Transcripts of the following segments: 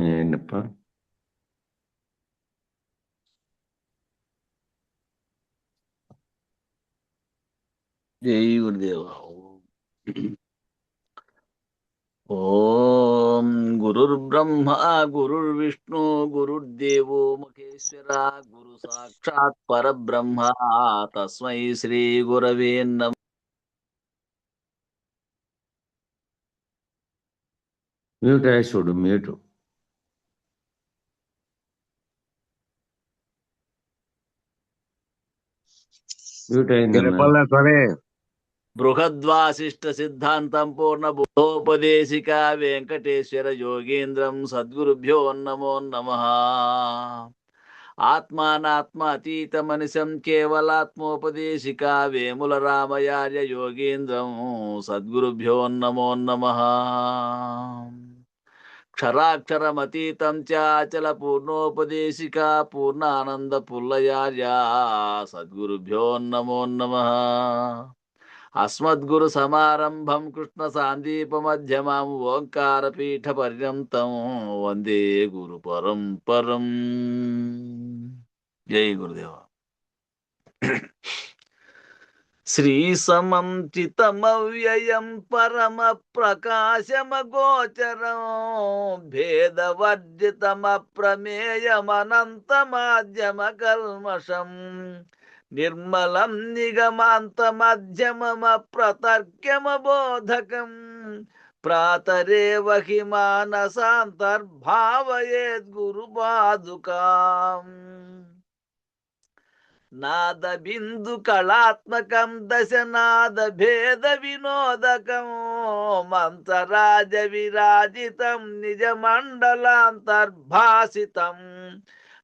ప్రార్థన చేయండిప్ప. జై గురుదేవ. ఓం గురుర్బ్రహ్మ గురుర్విష్ణు గురుర్దేవో మహేశ్వర గురు సాక్షాత్ పరబ్రహ్మ తస్మై శ్రీ గురవే నమః. మ్యూట్ అయ్యి చూడు, మ్యూట్ అయిందన్న. బృహద్వాసిష్ట సిద్ధాంతం పూర్ణ బుద్ధోపదేశిక వెంకటేశ్వర యోగేంద్రం సద్గురుభ్యో నమో నమః. ఆత్మానాత్మ అతీత మనిషం కేవలాత్మోపదేశిక వేముల రామయార్య యోగేంద్రం సద్గురుభ్యో నమో నమః. క్షరాక్షరమతీతం చాచల పూర్ణోపదేశిక పూర్ణానంద పుల్లయార్య సద్గురుభ్యో నమో నమః. అస్మద్గురు సమారంభం కృష్ణ సాందీప మధ్యమం ఓంకార పీఠ పర్యంతం వందే గురు పరంపరం. జై గురుదేవ. శ్రీ సమం చితమవ్యయం పరమ ప్రకాశమగోచరం భేదవర్జితమప్రమేయమనంతమాద్యమ కల్మషం నిర్మలం నిగమాంత మధ్యమమ ప్రతర్క్యమబోధకం ప్రాతరేవ హి మానసాంతర్భావయేద్గురు పాదుకాం. నాద బిందు కళాత్మకం దశనాద భేద వినోదకం మంత్రరాజ విరాజితం నిజ మండలాంతర్భాసితం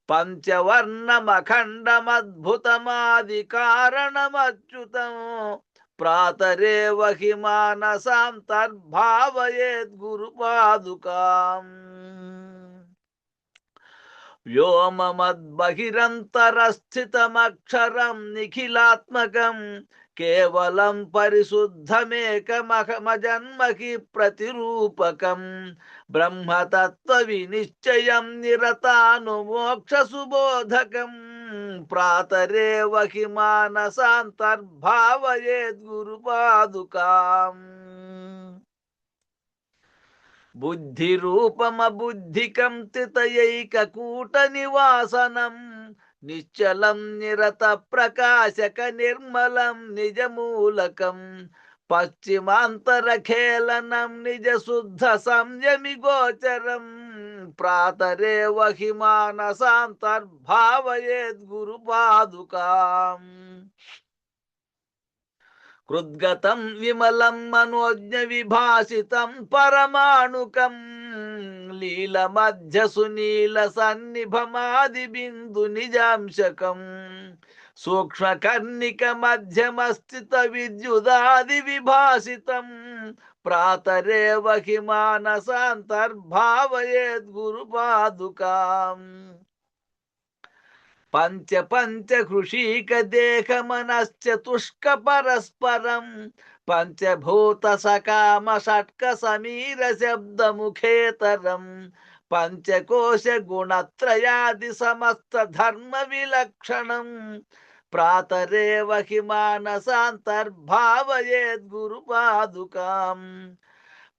పంచవర్ణమఖండమద్భుతమాది కారణమచ్యుతం ప్రాతరేవ హి మానసాంతర్భావయేద్గురు పాదుకాం. వ్యోమమద్బహిరంతరస్థితమక్షరం నిఖిలాత్మకం కేవలం పరిశుద్ధమేకమజన్మకి ప్రతిరూపకం బ్రహ్మతత్వ వినిశ్చయం నిరతానుమోక్ష సుబోధకం ప్రాతరేవ హి మానసాంతర్భావయేద్గురు పాదుకాం. బుద్ధి రూపమబుద్ధికం తితయైకకూట నివాసనం నిశ్చలం నిరత ప్రకాశక నిర్మలం నిజమూలకం పశ్చిమాంతరఖేళనం నిజ శుద్ధ సంయమి గోచరం ప్రాతరేవ హి మానసాంతర్భావయేద్గురు పాదుకాం. కృద్గతం విమలం మనోజ్ఞ విభాసితం పరమాణుకం లీలమధ్య సునీల సన్నిభమాది బిందు నిజాంశకం సూక్ష్మకర్ణిక మధ్యమస్థిత విద్యుదాది విభాసితం ప్రాతరేవ హి మానసాంతర్భావయేద్గురు పాదుకాం. పంచ పంచ హృషీక దేహమనశ్చతుష్క పరస్పరం పంచభూత సకామ షట్క సమీర శబ్దముఖేతరం పంచకోశ గుణత్రయాది సమస్త ధర్మ విలక్షణం ప్రాతరేవ హి మానసాంతర్భావయేద్గురు పాదుకాం.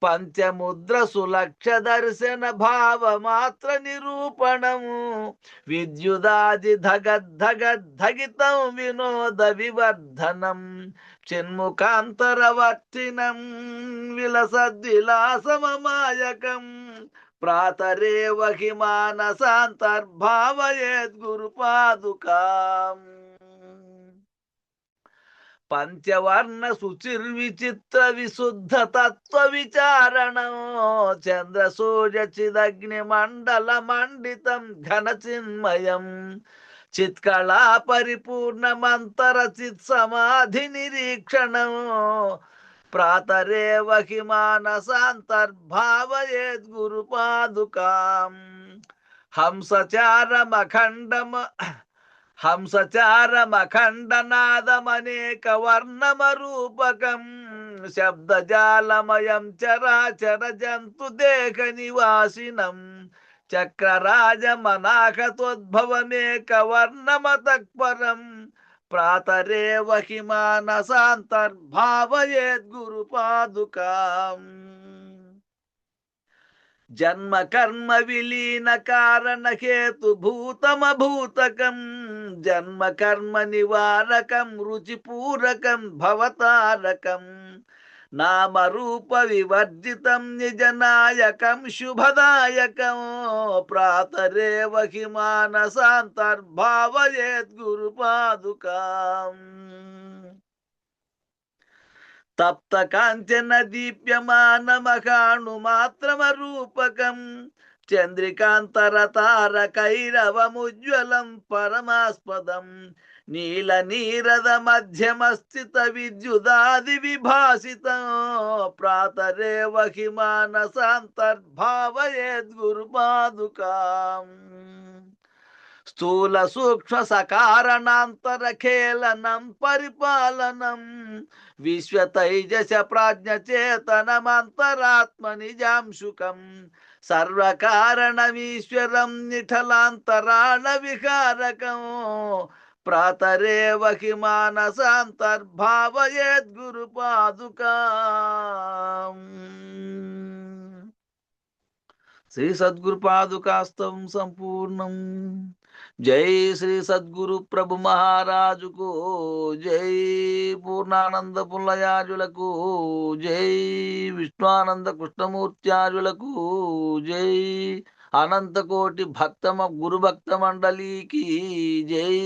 పంచముద్ర సులక్ష దర్శన భావమాత్ర నిరూపణము విద్యుదాది ధగద్ధగితం వినోద వివర్ధనం చిన్ముఖాంతరవర్తినం విలసద్విలాసమమాయకం ప్రాతరేవ హి మానసాంతర్భావయేద్గురు పాదుకాం. పంచవర్ణ సుచిర్విచిత్ర విశుద్ధ తత్వ విచారణం చంద్ర సూర్య చిదగ్ని మండల మండితం ఘన చిన్మయం చిత్కళా పరిపూర్ణమంతర చిత్ సమాధి నిరీక్షణం ప్రాతరేవ హి మానసాంతర్భావయేద్గురు పాదుకాం. హంసచారమఖండనాదమనేక వర్ణమరూపకం శబ్దజాలమయం చరాచర జంతు దేహ నివాసినం చక్రరాజమనాహతోద్భవమేక వర్ణమతఃపరం ప్రాతరేవ హి మానసాంతర్భావయేద్గురు పాదుకాం జన్మ కర్మ విలీన కారణ హేతు భూతమభూతకం జన్మ కర్మ నివారకం రుచిపూరకం భవతారకం నామరూప వివర్జితం నిజనాయకం శుభదాయకం ప్రాతరేవ హి మానసాంతర్భావయేద్గురు పాదుకాం తప్త కాంచన దీప్యమానమకాణు మాత్రమరూపకం చంద్రికాంతరతారకైరవముజ్వలం పరమాస్పదం నీల నీరద మధ్యమస్థిత విద్యుదాది విభాసితం ప్రాతరేవ హి మానసాంతర్భావయేద్గురు పాదుకాం స్థూల సూక్ష్మ సకారణాంతరఖేళనం పరిపాలనం విశ్వతైజస ప్రాజ్ఞ చేతనమంతరాత్మ నిజాంశుకం సర్వకారణమీశ్వరం నిఠలాంతరాళ విహారకం ప్రాతరేవ హి మానసాంతర్భావయేద్గురు పాదుకాం శ్రీ సద్గురు పాదుకాస్తం సంపూర్ణం. జై శ్రీ సద్గురు ప్రభు మహారాజుకు జై. పూర్ణానంద పుల్లయాజులకు జై. విష్ణుానంద కృష్ణమూర్త్యాజులకు జై. అనంతకోటి గురు భక్త మండలికి జై.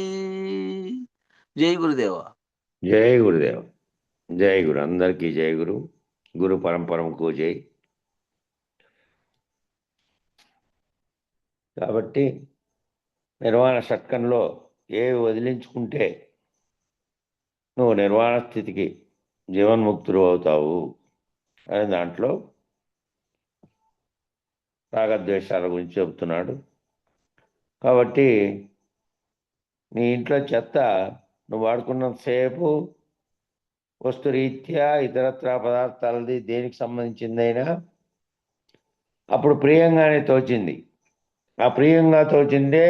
జై గురుదేవ. జై గురుదేవ. జై గురు. అందరికీ జై గురు. గురు పరంపరకు జై. కాబట్టి నిర్వాణ షట్కంలో ఏవి వదిలించుకుంటే నువ్వు నిర్వాణ స్థితికి జీవన్ముక్తుడు అవుతావు అనే దాంట్లో రాగద్వేషాల గురించి చెబుతున్నాడు. కాబట్టి నీ ఇంట్లో చెత్త నువ్వు వాడుకున్నంతసేపు వస్తురీత్యా ఇతరత్ర పదార్థాలది దేనికి సంబంధించిందైనా అప్పుడు ప్రియంగానే తోచింది. ఆ ప్రియంగా తోచిందే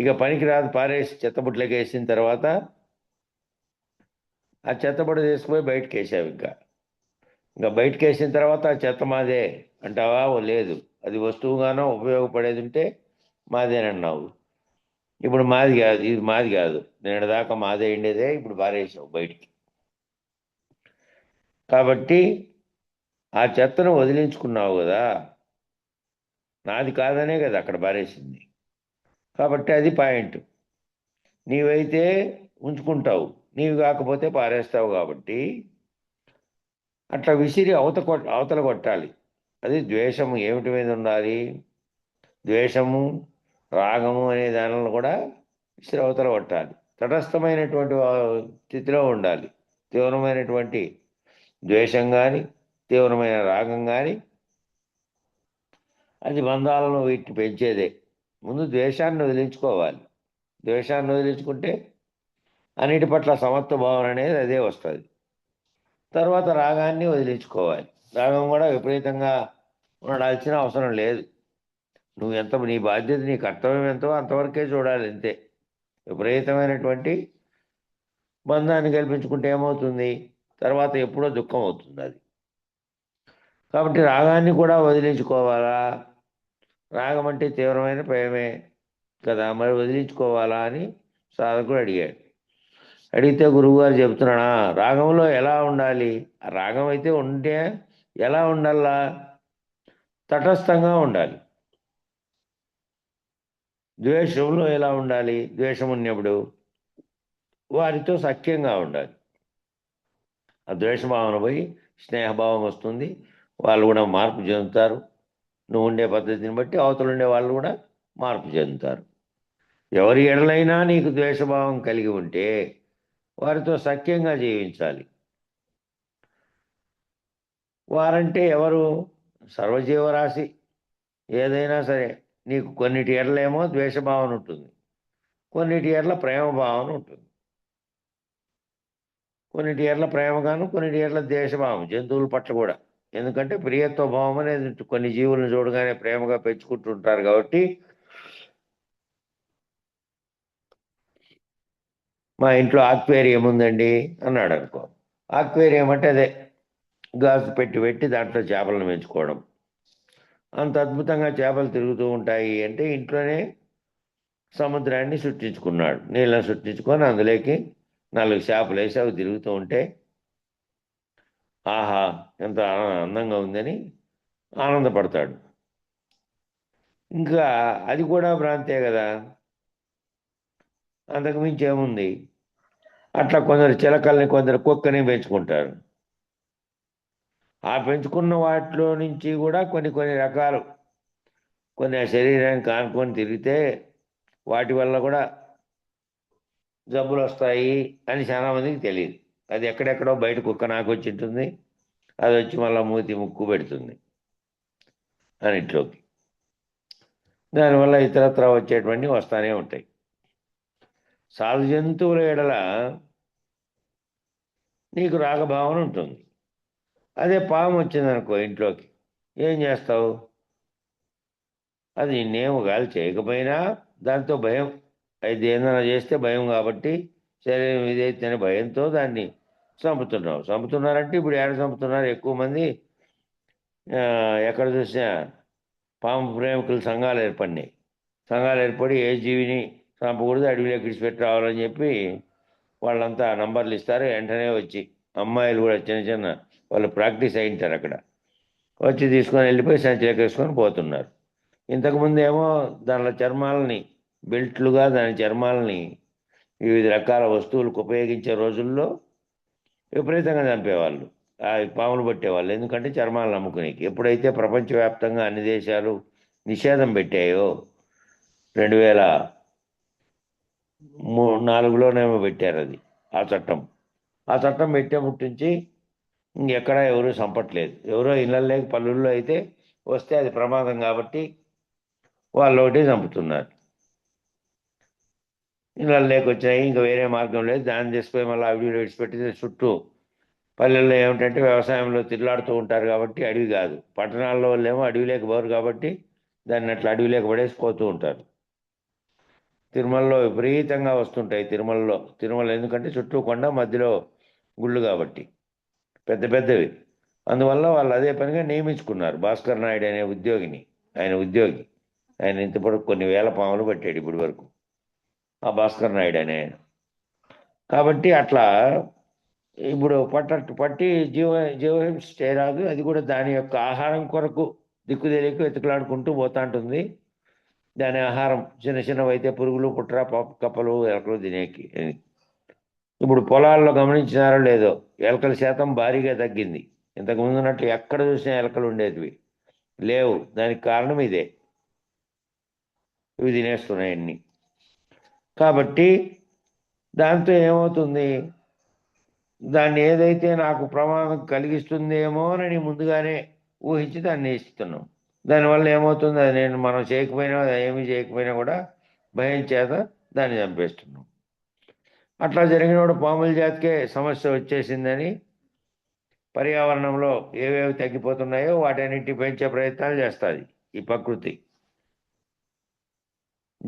ఇక పనికిరాదు పారేసి చెత్తబుట్లకి వేసిన తర్వాత ఆ చెత్తబుట్ట తీసుకుపోయి బయటకు వేసావు. ఇంకా బయటకు వేసిన తర్వాత ఆ చెత్త మాదే అంటావా? లేదు, అది వస్తువుగానో ఉపయోగపడేది ఉంటే మాదేనన్నావు. ఇప్పుడు మాది కాదు, ఇది మాది కాదు, నేను దాకా మాదే ఉండేదే, ఇప్పుడు పారేసావు బయటికి. కాబట్టి ఆ చెత్తను వదిలించుకున్నావు కదా, నాది కాదనే కదా అక్కడ పారేసింది. కాబట్టి అది పాయింట్. నీవైతే ఉంచుకుంటావు, నీవు కాకపోతే పారేస్తావు. కాబట్టి అట్లా విసిరి అవతల కొట్టాలి. అది ద్వేషము ఏమిటి మీద ఉండాలి? ద్వేషము రాగము అనే దానిలో కూడా విసిరి అవతల కొట్టాలి. తటస్థమైనటువంటి స్థితిలో ఉండాలి. తీవ్రమైనటువంటి ద్వేషం కానీ తీవ్రమైన రాగం కానీ అది బంధాలను వీటిని పెంచేదే. ముందు ద్వేషాన్ని వదిలించుకోవాలి. ద్వేషాన్ని వదిలించుకుంటే అన్నిటి పట్ల సమత్వ భావన అనేది అదే వస్తుంది. తర్వాత రాగాన్ని వదిలించుకోవాలి. రాగం కూడా విపరీతంగా ఉండాల్సిన అవసరం లేదు. నువ్వు ఎంత, నీ బాధ్యత, నీ కర్తవ్యం ఎంతో అంతవరకే చూడాలి, అంతే. విపరీతమైనటువంటి బంధాన్ని కల్పించుకుంటే ఏమవుతుంది? తర్వాత ఎప్పుడో దుఃఖం అవుతుంది అది. కాబట్టి రాగాన్ని కూడా వదిలించుకోవాలా? రాగం అంటే తీవ్రమైన ప్రేమే కదా, మరి వదిలించుకోవాలా అని సాధకుడు అడిగాడు. అడిగితే గురువుగారు చెబుతున్నాడా, రాగంలో ఎలా ఉండాలి? ఆ రాగం అయితే ఉంటే ఎలా ఉండాలా? తటస్థంగా ఉండాలి. ద్వేషంలో ఎలా ఉండాలి? ద్వేషం ఉన్నప్పుడు వారితో సఖ్యంగా ఉండాలి. ఆ ద్వేషభావన పోయి స్నేహభావం వస్తుంది. వాళ్ళు కూడా మార్పు చెందుతారు. నువ్వు ఉండే పద్ధతిని బట్టి అవతల ఉండే వాళ్ళు కూడా మార్పు చెందుతారు. ఎవరి ఎడలైనా నీకు ద్వేషభావం కలిగి ఉంటే వారితో సఖ్యంగా జీవించాలి. వారంటే ఎవరు? సర్వజీవరాశి ఏదైనా సరే. నీకు కొన్నిటి ఎడలేమో ద్వేషభావన ఉంటుంది, కొన్నిటి ఎడల ప్రేమ భావన ఉంటుంది. కొన్నిటి ఎడల ప్రేమగాను, కొన్నిటి ఎడల ద్వేషభావం. జంతువుల పట్ల కూడా ఎందుకంటే ప్రియత్వ భావం అనేది కొన్ని జీవులను చూడగానే ప్రేమగా పెంచుకుంటుంటారు కాబట్టి, మా ఇంట్లో ఆక్వేరియం ఉందండి అన్నాడు అనుకో. ఆక్వేరియం అంటే అదే గాజు పెట్టి పెట్టి దాంట్లో చేపలను పెంచుకోవడం. అంత అద్భుతంగా చేపలు తిరుగుతూ ఉంటాయి అంటే ఇంట్లోనే సముద్రాన్ని సృష్టించుకున్నాడు. నీళ్ళని సృష్టించుకొని అందులోకి 4 చేపలు వేసి అవి తిరుగుతూ ఉంటే, ఆహా ఎంత అందంగా ఉందని ఆనందపడతాడు. ఇంకా అది కూడా భ్రాంతే కదా, అంతకు మించి ఏముంది. అట్లా కొందరు చిలకల్ని, కొందరు కుక్కని పెంచుకుంటారు. ఆ పెంచుకున్న వాటిలో నుంచి కూడా కొన్ని కొన్ని రకాలు, కొన్ని ఆ శరీరానికి ఆనుకొని తిరిగితే వాటి వల్ల కూడా జబ్బులు వస్తాయి అని చాలా మందికి తెలియదు. అది ఎక్కడెక్కడో బయట కుక్క నాకు వచ్చి ఉంటుంది, అది వచ్చి మళ్ళీ మూతి ముక్కు పెడుతుంది అన్నిట్లోకి. దానివల్ల ఇతరత్ర వచ్చేటువంటి వస్తానే ఉంటాయి. సాధు జంతువుల ఎడల నీకు రాగభావన ఉంటుంది. అదే పాము వచ్చిందనుకో ఇంట్లోకి, ఏం చేస్తావు? అది నిన్నేమో గాలి చేయకపోయినా దాంతో భయం, అది ఏదైనా చేస్తే భయం కాబట్టి శరీరం ఇదైతేనే భయంతో దాన్ని చంపుతున్నావు. చంపుతున్నారంటే ఇప్పుడు ఏడ చంపుతున్నారు? ఎక్కువ మంది ఎక్కడ చూసినా పాము ప్రేమికులు సంఘాలు ఏర్పడినాయి. సంఘాలు ఏర్పడి ఏ జీవిని చంపకూడదు, అడవిలోకి విడిచిపెట్టి రావాలని చెప్పి వాళ్ళంతా నంబర్లు ఇస్తారు. వెంటనే వచ్చి అమ్మాయిలు కూడా చిన్న చిన్న వాళ్ళు ప్రాక్టీస్ అయింటారు అక్కడ, వచ్చి తీసుకొని వెళ్ళిపోయి సంచిలోకి వేసుకొని పోతున్నారు. ఇంతకుముందు ఏమో దానిలో చర్మాలని బెల్ట్లుగా దాని చర్మాలని వివిధ రకాల వస్తువులకు ఉపయోగించే రోజుల్లో విపరీతంగా చంపేవాళ్ళు, ఆ పాములు పట్టేవాళ్ళు. ఎందుకంటే చర్మాలను అమ్ముకునేకి. ఎప్పుడైతే ప్రపంచవ్యాప్తంగా అన్ని దేశాలు నిషేధం పెట్టాయో, 2004లోనేమో పెట్టారు అది, ఆ చట్టం. ఆ చట్టం పెట్టేప్పటి నుంచి ఇంకెక్కడ ఎవరు చంపట్లేదు. ఎవరో ఇళ్ళల్లోకి పల్లెల్లో అయితే వస్తే అది ప్రమాదం కాబట్టి వాళ్ళు ఒకటి చంపుతున్నారు. ఇళ్ళల్లోకి వచ్చాయి, ఇంకా వేరే మార్గం లేదు. దాన్ని తీసుకుపోయి మళ్ళీ అడవిలో విడిచిపెట్టితే చుట్టూ పల్లెల్లో ఏమిటంటే వ్యవసాయంలో తిరులాడుతూ ఉంటారు కాబట్టి అడవి కాదు. పట్టణాల్లో వాళ్ళేమో అడవిలోకి పోరు కాబట్టి దాన్ని అట్లా అడవిలోకి పడేసి పోతూ ఉంటారు. తిరుమలలో విపరీతంగా వస్తుంటాయి. తిరుమల ఎందుకంటే చుట్టూ కొండ, మధ్యలో గుళ్ళు కాబట్టి పెద్ద పెద్దవి. అందువల్ల వాళ్ళు అదే పనిగా నియమించుకున్నారు భాస్కర్ నాయుడు అనే ఉద్యోగిని. ఆయన ఉద్యోగి, ఆయన ఇంతవరకు కొన్ని వేల పాములు పట్టాడు ఇప్పటి వరకు, ఆ భాస్కర్ నాయుడు అనే ఆయన. కాబట్టి అట్లా ఇప్పుడు పట్టి జీవహింస చేయరాదు. అది కూడా దాని యొక్క ఆహారం కొరకు దిక్కు తెలియక వెతుకులాడుకుంటూ పోతా ఉంటుంది. దాని ఆహారం చిన్న చిన్నవి అయితే పురుగులు, పుట్ర, కప్పలు, ఎలకలు తినేకి. ఇప్పుడు పొలాల్లో గమనించినారో లేదో, ఎలకల శాతం భారీగా తగ్గింది. ఇంతకు ముందు ఉన్నట్లు ఎక్కడ చూసినా ఎలకలు ఉండేటివి లేవు. దానికి కారణం ఇదే, ఇవి తినేస్తున్నాయి అన్ని. కాబట్టి దాంతో ఏమవుతుంది, దాన్ని ఏదైతే నాకు ప్రమాదం కలిగిస్తుందేమోనని ముందుగానే ఊహించి దాన్ని ఇస్తున్నాం. దానివల్ల ఏమవుతుంది, అది మనం చేయకపోయినా, ఏమీ చేయకపోయినా కూడా భయం చేత దాన్ని చంపేస్తున్నాం. అట్లా జరిగినప్పుడు పాముల జాతికే సమస్య వచ్చేసిందని పర్యావరణంలో ఏవేవి తగ్గిపోతున్నాయో వాటన్నిటి పెంచే ప్రయత్నాలు చేస్తుంది ఈ ప్రకృతి.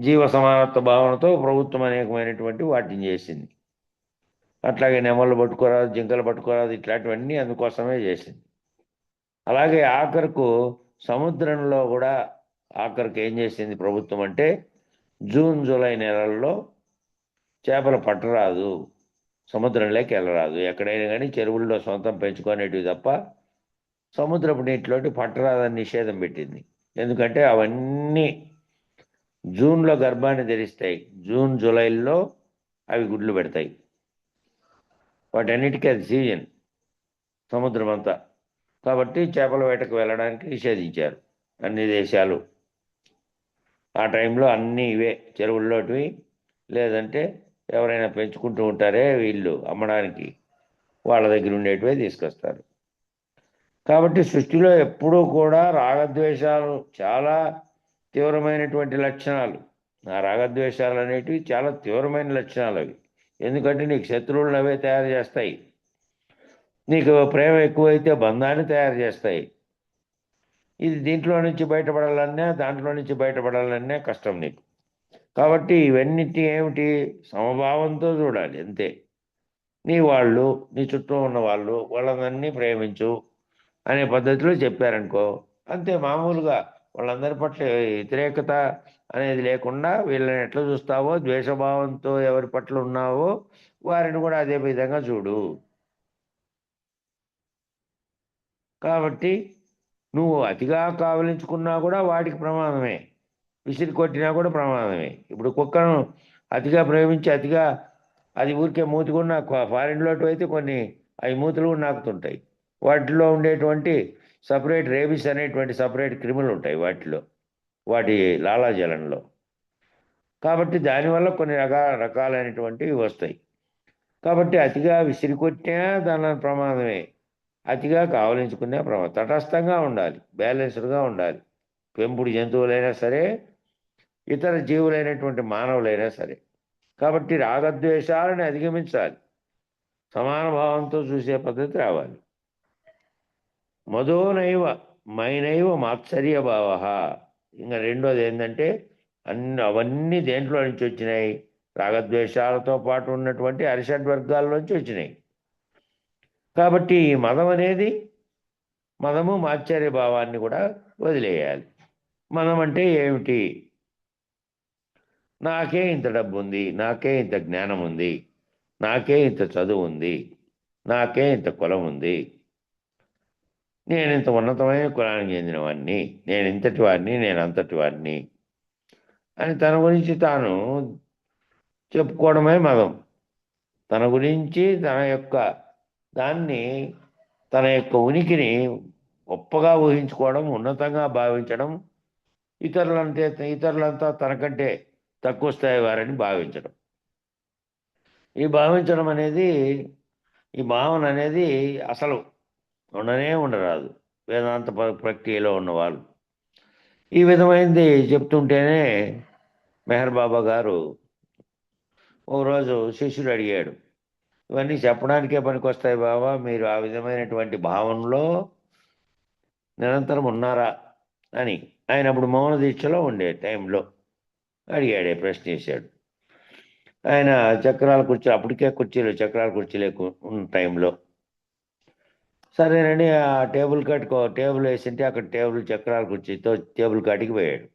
జీవ సమానత్వ భావనతో ప్రభుత్వం అనేకమైనటువంటి వాటిని చేసింది. అట్లాగే నెమళ్ళు పట్టుకోరాదు, జింకలు పట్టుకోరాదు, ఇట్లాంటివన్నీ అందుకోసమే చేసింది. అలాగే ఆఖరుకు సముద్రంలో కూడా ఆఖరికి ఏం చేసింది ప్రభుత్వం అంటే, జూన్ జూలై నెలల్లో చేపలు పట్టరాదు, సముద్రంలోకి వెళ్ళరాదు. ఎక్కడైనా కానీ చెరువుల్లో సొంతం పెంచుకునేటివి తప్ప సముద్రపు నీటిలోకి పట్టరాదని నిషేధం పెట్టింది. ఎందుకంటే అవన్నీ జూన్లో గర్భాన్ని ధరిస్తాయి, జూన్ జూలైల్లో అవి గుడ్లు పెడతాయి. వాటన్నిటికీ అది సీజన్ సముద్రం అంతా. కాబట్టి చేపల వేటకు వెళ్ళడానికి నిషేధించారు అన్ని దేశాలు. ఆ టైంలో అన్నీ ఇవే చెరువుల్లోటివి, లేదంటే ఎవరైనా పెంచుకుంటూ ఉంటారే వీళ్ళు అమ్మడానికి, వాళ్ళ దగ్గర ఉండేటివే తీసుకొస్తారు. కాబట్టి సృష్టిలో ఎప్పుడూ కూడా రాగద్వేషాలు చాలా తీవ్రమైనటువంటి లక్షణాలు. ఆ రాగద్వేషాలు అనేటివి చాలా తీవ్రమైన లక్షణాలు అవి. ఎందుకంటే నీకు శత్రువులను అవే తయారు చేస్తాయి. నీకు ప్రేమ ఎక్కువైతే బంధాన్ని తయారు చేస్తాయి. ఇది దీంట్లో నుంచి బయటపడాలన్నా దాంట్లో నుంచి బయటపడాలన్నా కష్టం నీకు. కాబట్టి ఇవన్నిటి ఏమిటి, సమభావంతో చూడాలి అంతే. నీ వాళ్ళు, నీ చుట్టూ ఉన్న వాళ్ళు, వాళ్ళందరినీ ప్రేమించు అనే పద్ధతిలో చెప్పారనుకో, అంతే. మామూలుగా వాళ్ళందరి పట్ల వ్యతిరేకత అనేది లేకుండా వీళ్ళని ఎట్లా చూస్తావో, ద్వేషభావంతో ఎవరి పట్ల ఉన్నావో వారిని కూడా అదే విధంగా చూడు. కాబట్టి నువ్వు అతిగా కావలించుకున్నా కూడా వాటికి ప్రమాదమే, విసిరి కొట్టినా కూడా ప్రమాదమే. ఇప్పుడు కుక్కను అతిగా ప్రేమించి అతిగా అది ఊరికే మూతుకున్న ఫారిన్లో అయితే కొన్ని అవి మూతులు కూడా నాకుతుంటాయి. వాటిలో ఉండేటువంటి సపరేట్ రేబిస్ అనేటువంటి సపరేట్ క్రిములు ఉంటాయి వాటిలో, వాటి లాలాజలంలో. కాబట్టి దానివల్ల కొన్ని రకాలైనటువంటివి వస్తాయి. కాబట్టి అతిగా విసిరికొట్టినా దాని ప్రమాదమే, అతిగా కావలించుకునే ప్రమాదం. తటస్థంగా ఉండాలి, బ్యాలెన్స్డ్గా ఉండాలి. పెంపుడు జంతువులైనా సరే, ఇతర జీవులైనటువంటి మానవులైనా సరే. కాబట్టి రాగద్వేషాలను అధిగమించాలి, సమాన భావంతో చూసే పద్ధతి రావాలి. మదోనైవ మైనైవ మాత్సర్య భావ. ఇంకా రెండోది ఏంటంటే అవన్నీ దేంట్లో నుంచి వచ్చినాయి, రాగద్వేషాలతో పాటు ఉన్నటువంటి అరిషడ్వర్గాల్లోంచి వచ్చినాయి. కాబట్టి ఈ మదం అనేది, మదము మాత్సర్య భావాన్ని కూడా వదిలేయాలి. మదం అంటే ఏమిటి, నాకే ఇంత డబ్బు ఉంది, నాకే ఇంత జ్ఞానం ఉంది, నాకే ఇంత చదువు ఉంది, నాకే ఇంత కులం ఉంది, నేను ఇంత ఉన్నతమైన కులానికి చెందిన వాడిని, నేను ఇంతటి వాడిని, నేను అంతటి వాడిని అని తన గురించి తాను చెప్పుకోవడమే మదం. తన గురించి తన యొక్క దాన్ని, తన యొక్క ఉనికిని గొప్పగా ఊహించుకోవడం, ఉన్నతంగా భావించడం, ఇతరులంతా తనకంటే తక్కువ స్థాయి వారని భావించడం. ఈ భావించడం అనేది, ఈ భావన అనేది అసలు ఉండరాదు వేదాంత ప్రక్రియలో ఉన్నవాళ్ళు. ఈ విధమైనది చెప్తుంటేనే మెహర్ బాబా గారు ఒకరోజు శిష్యుడు అడిగాడు, ఇవన్నీ చెప్పడానికే పనికొస్తాయి బాబా, మీరు ఆ విధమైనటువంటి భావనలో నిరంతరం ఉన్నారా అని. ఆయన అప్పుడు మౌన దీక్షలో ఉండే టైంలో అడిగాడే, ప్రశ్న చేశాడు. ఆయన చక్రాల కుర్చీ, అప్పటికే చక్రాల కుర్చీలు ఉన్న టైంలో, సరేనండి ఆ టేబుల్ వేసింటే అక్కడ చక్రాల కుర్చీతో టేబుల్ కాటికి పోయాడు.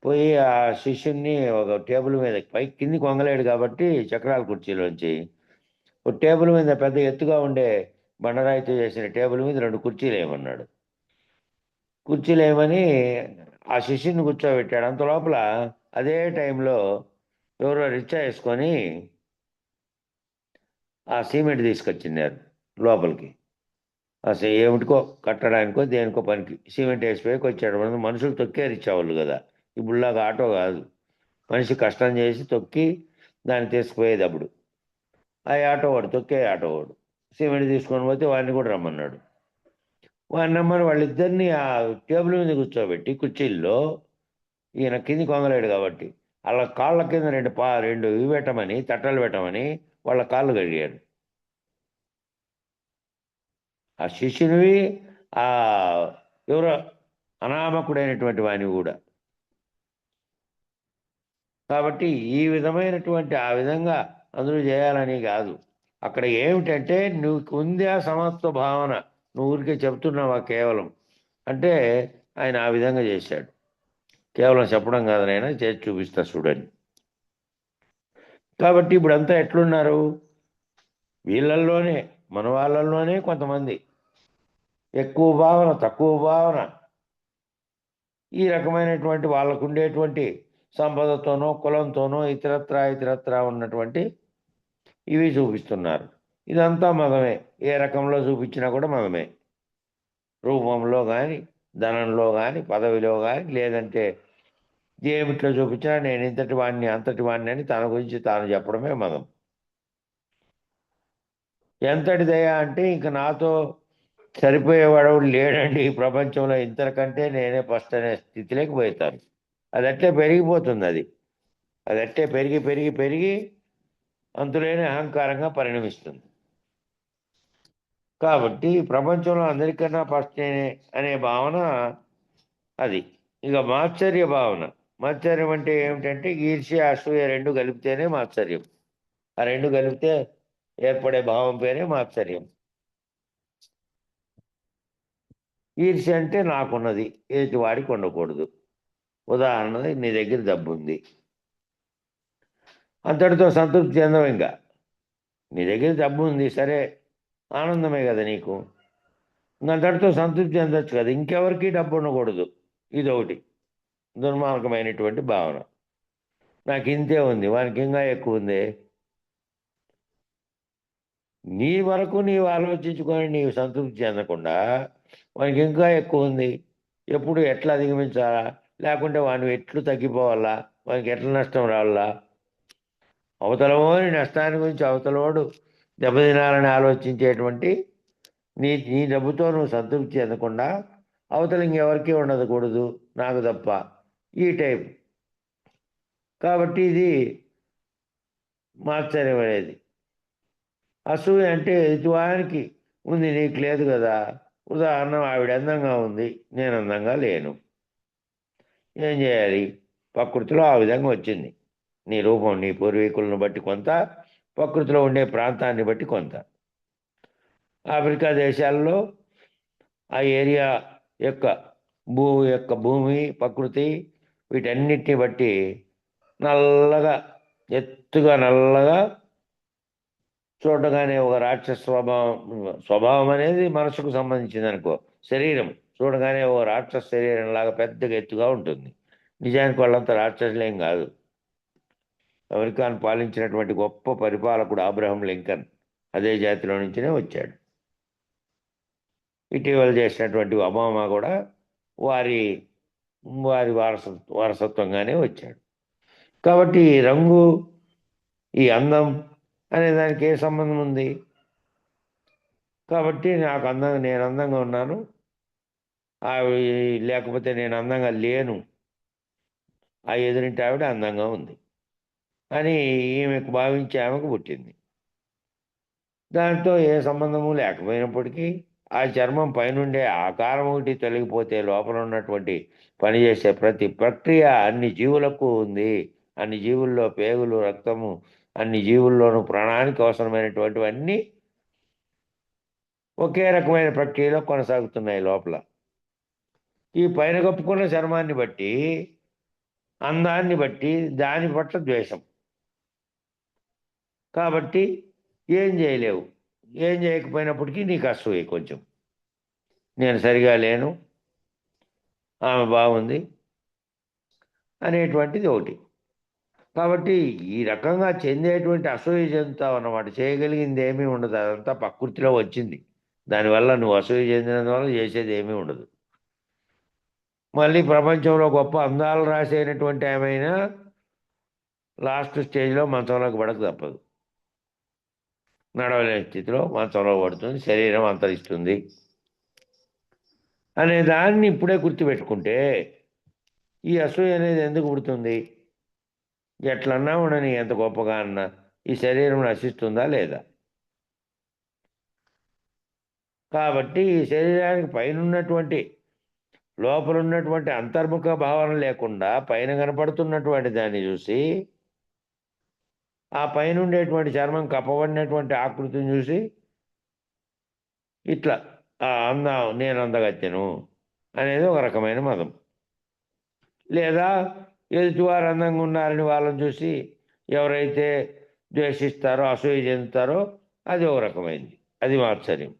పోయి ఆ శిష్యుణ్ణి ఒక టేబుల్ మీద కిందికి వంగలేడు కాబట్టి చక్రాల కుర్చీలోంచి ఒక టేబుల్ మీద, పెద్ద ఎత్తుగా ఉండే బండరాయితో చేసిన టేబుల్ మీద 2 కుర్చీలు వేయమన్నాడు. కుర్చీలు వేయమని ఆ శిష్యుని కూర్చోబెట్టాడు. అంత లోపల అదే టైంలో ఎవరో రిచ్చా వేసుకొని ఆ సిమెంట్ తీసుకొచ్చినారు లోపలికి. అసలు ఏమిటికో కట్టడానికో దేనికో పనికి సిమెంట్ వేసిపోయి వచ్చాడు. మనుషులు తొక్కేరు ఇచ్చేవాళ్ళు కదా, ఇప్పుడులాగా ఆటో కాదు. మనిషి కష్టం చేసి తొక్కి దాన్ని తీసుకుపోయేది. అప్పుడు ఆ తొక్కే ఆటో వాడు సిమెంట్ తీసుకొని పోతే వాడిని కూడా రమ్మన్నాడు. వాడిని రమ్మని వాళ్ళిద్దరిని ఆ టేబుల్ మీద కూర్చోబెట్టి కుర్చీల్లో, ఈయన కింది కొంగలేడు కాబట్టి అలా కాళ్ళ కింద రెండు ఇవి పెట్టమని, తట్టలు పెట్టమని వాళ్ళ కాళ్ళు కడిగాడు. ఆ శిష్యునివి, ఆ ఎవరో అనామకుడైనటువంటి వాని కూడా. కాబట్టి ఈ విధమైనటువంటి ఆ విధంగా అందరూ చేయాలని కాదు. అక్కడ ఏమిటంటే నువ్వు ఉంది ఆ సమత్వ భావన, నువ్వు ఊరికే చెప్తున్నావా కేవలం అంటే, ఆయన ఆ విధంగా చేశాడు. కేవలం చెప్పడం కాదు, ఆయన చేసి చూపిస్తా చూడండి. కాబట్టి ఇప్పుడంతా ఎట్లున్నారు, వీళ్ళల్లోనే, మన వాళ్ళల్లోనే కొంతమంది ఎక్కువ భావన, తక్కువ భావన, ఈ రకమైనటువంటి వాళ్ళకు ఉండేటువంటి సంపదతోనో కులంతోనో ఇతరత్రా ఉన్నటువంటి ఇవి చూపిస్తున్నారు. ఇదంతా మదమే, ఏ రకంలో చూపించినా కూడా మదమే. రూపంలో కానీ, ధనంలో కానీ, పదవిలో కానీ, లేదంటే ఏమిట్లో చూపించినా నేను ఇంతటి వాడిని అంతటి వాడిని అని తన గురించి తాను చెప్పడమే మదం. ఎంతటి దయ అంటే ఇంక నాతో సరిపోయేవాడు లేడండి ఈ ప్రపంచంలో, ఇంతకంటే నేనే ఫస్ట్ అనే స్థితిలోకి పోతాను. అది అట్లే పెరిగిపోతుంది. అది అట్లే పెరిగి పెరిగి పెరిగి అంతులేని అహంకారంగా పరిణమిస్తుంది. కాబట్టి ప్రపంచంలో అందరికన్నా ఫస్ట్ నేనే అనే భావన అది. ఇక మాత్సర్య భావన. మాత్సర్యం అంటే ఏమిటంటే ఈర్ష్య అసూయ రెండు కలిపితేనే మాత్సర్యం. ఆ రెండు కలిపితే ఏర్పడే భావం పేరే మాత్సర్యం. ఈర్ష్య అంటే నాకున్నది ఎదుటి వాడికి ఉండకూడదు. ఉదాహరణకి నీ దగ్గర డబ్బు ఉంది, అంతటితో సంతృప్తి చెందవు ఇంకా. నీ దగ్గర డబ్బు ఉంది, సరే, ఆనందమే కదా నీకు. అంతటితో సంతృప్తి చెందొచ్చు కదా, ఇంకెవరికి డబ్బు ఉండకూడదు. ఇదొకటి దుర్మార్గమైనటువంటి భావన. నాకు ఇంతే ఉంది, వానికి ఇంకా ఎక్కువ ఉంది. నీ వరకు నీవు ఆలోచించుకొని నీవు సంతృప్తి చెందకుండా వానికి ఇంకా ఎక్కువ ఉంది, ఎప్పుడు ఎట్లా అధిగమించాలా, లేకుంటే వాని ఎట్లు తగ్గిపోవాలా, వానికి ఎట్లా నష్టం రావాలా, అవతలవాని నష్టాన్ని గురించి అవతలవాడు దెబ్బతినాలని ఆలోచించేటువంటి నీ డబ్బుతో నువ్వు సంతృప్తి చెందకుండా అవతల ఇంకెవరికీ ఉండకూడదు నాకు తప్ప, ఈ టైప్. కాబట్టి ఇది మాత్సర్యం అనేది. అసూయ అంటే ఎదుటివానికి ఉంది, నీకు లేదు కదా. ఉదాహరణ, ఆవిడ అందంగా ఉంది, నేను అందంగా లేను. ఏం చేయాలి? ప్రకృతిలో ఆ విధంగా వచ్చింది. నీ రూపం నీ పూర్వీకులను బట్టి కొంత, ప్రకృతిలో ఉండే ప్రాంతాన్ని బట్టి కొంత. ఆఫ్రికా దేశాల్లో ఆ ఏరియా యొక్క భూమి ప్రకృతి వీటన్నిటిని బట్టి నల్లగా, ఎత్తుగా నల్లగా, చూడగానే ఒక రాక్షస స్వభావం అనేది మనసుకు సంబంధించింది అనుకో. శరీరం చూడగానే ఒక రాక్షస శరీరం లాగా పెద్దగా ఎత్తుగా ఉంటుంది. నిజానికి వాళ్ళంతా రాక్షసులేం కాదు. అమెరికాను పాలించినటువంటి గొప్ప పరిపాలకుడు అబ్రహం లింకన్ అదే జాతిలో నుంచినే వచ్చాడు. ఇటీవల చేసినటువంటి ఒబామా కూడా వారి వారి వారసత్వంగానే వచ్చాడు. కాబట్టి ఈ రంగు, ఈ అందం అనే దానికి ఏ సంబంధం ఉంది? కాబట్టి నేను అందంగా ఉన్నాను, లేకపోతే నేను అందంగా లేను, ఆ ఎదురింటి ఆవిడ అందంగా ఉంది అని ఈమెకు భావించి ఆమెకు పుట్టింది. దాంతో ఏ సంబంధము లేకపోయినప్పటికీ ఆ చర్మం పైనుండే ఆకారం ఒకటి తొలగిపోతే లోపల ఉన్నటువంటి పనిచేసే ప్రతి ప్రక్రియ అన్ని జీవులకు ఉంది. అన్ని జీవుల్లో పేగులు, రక్తము, అన్ని జీవుల్లోనూ ప్రాణానికి అవసరమైనటువంటివన్నీ ఒకే రకమైన ప్రక్రియలో కొనసాగుతున్నాయి లోపల. ఈ పైన కప్పుకున్న చర్మాన్ని బట్టి, అందాన్ని బట్టి దాని పట్ల ద్వేషం. కాబట్టి ఏం చేయలేవు. ఏం చేయకపోయినప్పటికీ నీకు అసూయ కొంచెం. నేను సరిగా లేను, ఆమె బాగుంది అనేటువంటిది ఒకటి. కాబట్టి ఈ రకంగా చెందేటువంటి అసూయ చెందుతావు అన్నమాట. చేయగలిగింది ఏమీ ఉండదు, అదంతా ప్రకృతిలో వచ్చింది. దానివల్ల నువ్వు అసూయ చెందినందువల్ల చేసేది ఏమీ ఉండదు. మళ్ళీ ప్రపంచంలో గొప్ప అందాలు రాసేటటువంటి ఏమైనా లాస్ట్ స్టేజ్లో మంచంలోకి పడక తప్పదు. నడవలేని స్థితిలో మంచంలో పడుతుంది, శరీరం అంతరిస్తుంది అనే దాన్ని ఇప్పుడే గుర్తుపెట్టుకుంటే ఈ అసూయ అనేది ఎందుకు పుడుతుంది? ఎట్లన్నా ఉండని, ఎంత గొప్పగా అన్నా ఈ శరీరం నశిస్తుందా లేదా? కాబట్టి ఈ శరీరానికి పైన ఉన్నటువంటి, లోపల ఉన్నటువంటి అంతర్ముఖ భావన లేకుండా పైన కనపడుతున్నటువంటి దాన్ని చూసి, ఆ పైన ఉండేటువంటి చర్మం కప్పబడినటువంటి ఆకృతిని చూసి ఇట్లా నేను అందగత్తెను అనేది ఒక రకమైన మదం. లేదా ఎదుటివారు అందంగా ఉన్నారని వాళ్ళని చూసి ఎవరైతే ద్వేషిస్తారో, అసూయ చెందుతారో అది ఒక రకమైంది, అది మాత్సర్యం.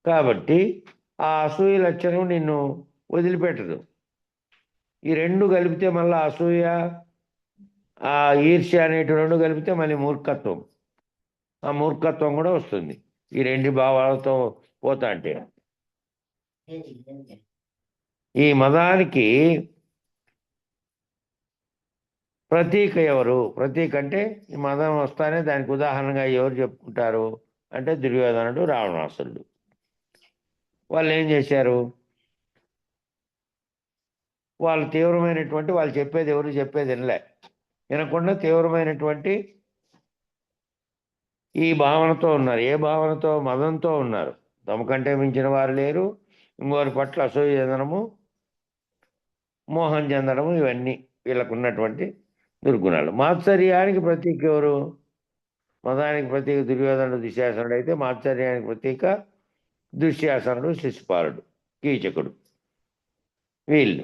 కాబట్టి ఆ అసూయ లక్షణం నిన్ను వదిలిపెట్టదు. ఈ రెండు కలిపితే మళ్ళీ అసూయ, ఆ ఈర్ష్య అనేటి రెండు కలిపితే మళ్ళీ మూర్ఖత్వం. ఆ మూర్ఖత్వం కూడా వస్తుంది ఈ రెండు భావాలతో పోతా అంటే. ఈ మదానికి ప్రతీక ఎవరు? ప్రతీక అంటే ఈ మదం వస్తానే దానికి ఉదాహరణగా ఎవరు చెప్పుకుంటారు అంటే దుర్యోధనుడు, రావణాసురుడు. వాళ్ళు ఏం చేశారు? వాళ్ళు తీవ్రమైనటువంటి, వాళ్ళు చెప్పేది ఎవరు చెప్పేది వినలే, వినకుండా తీవ్రమైనటువంటి ఈ భావనతో ఉన్నారు. ఏ భావనతో? మదంతో ఉన్నారు. తమకంటే మించిన వారు లేరు, ఇంకోరి పట్ల అసూయ చెందడము, మోహం చెందడము, ఇవన్నీ వీళ్ళకు ఉన్నటువంటి దుర్గుణాలు. మాత్సర్యానికి ప్రతీక ఎవరు? మదానికి ప్రతీక దుర్యోధనుడు, దుశ్శాసనుడు అయితే మాత్సర్యానికి ప్రతీక దుశ్శాసనుడు, శిశుపాలుడు, కీచకుడు. వీళ్ళు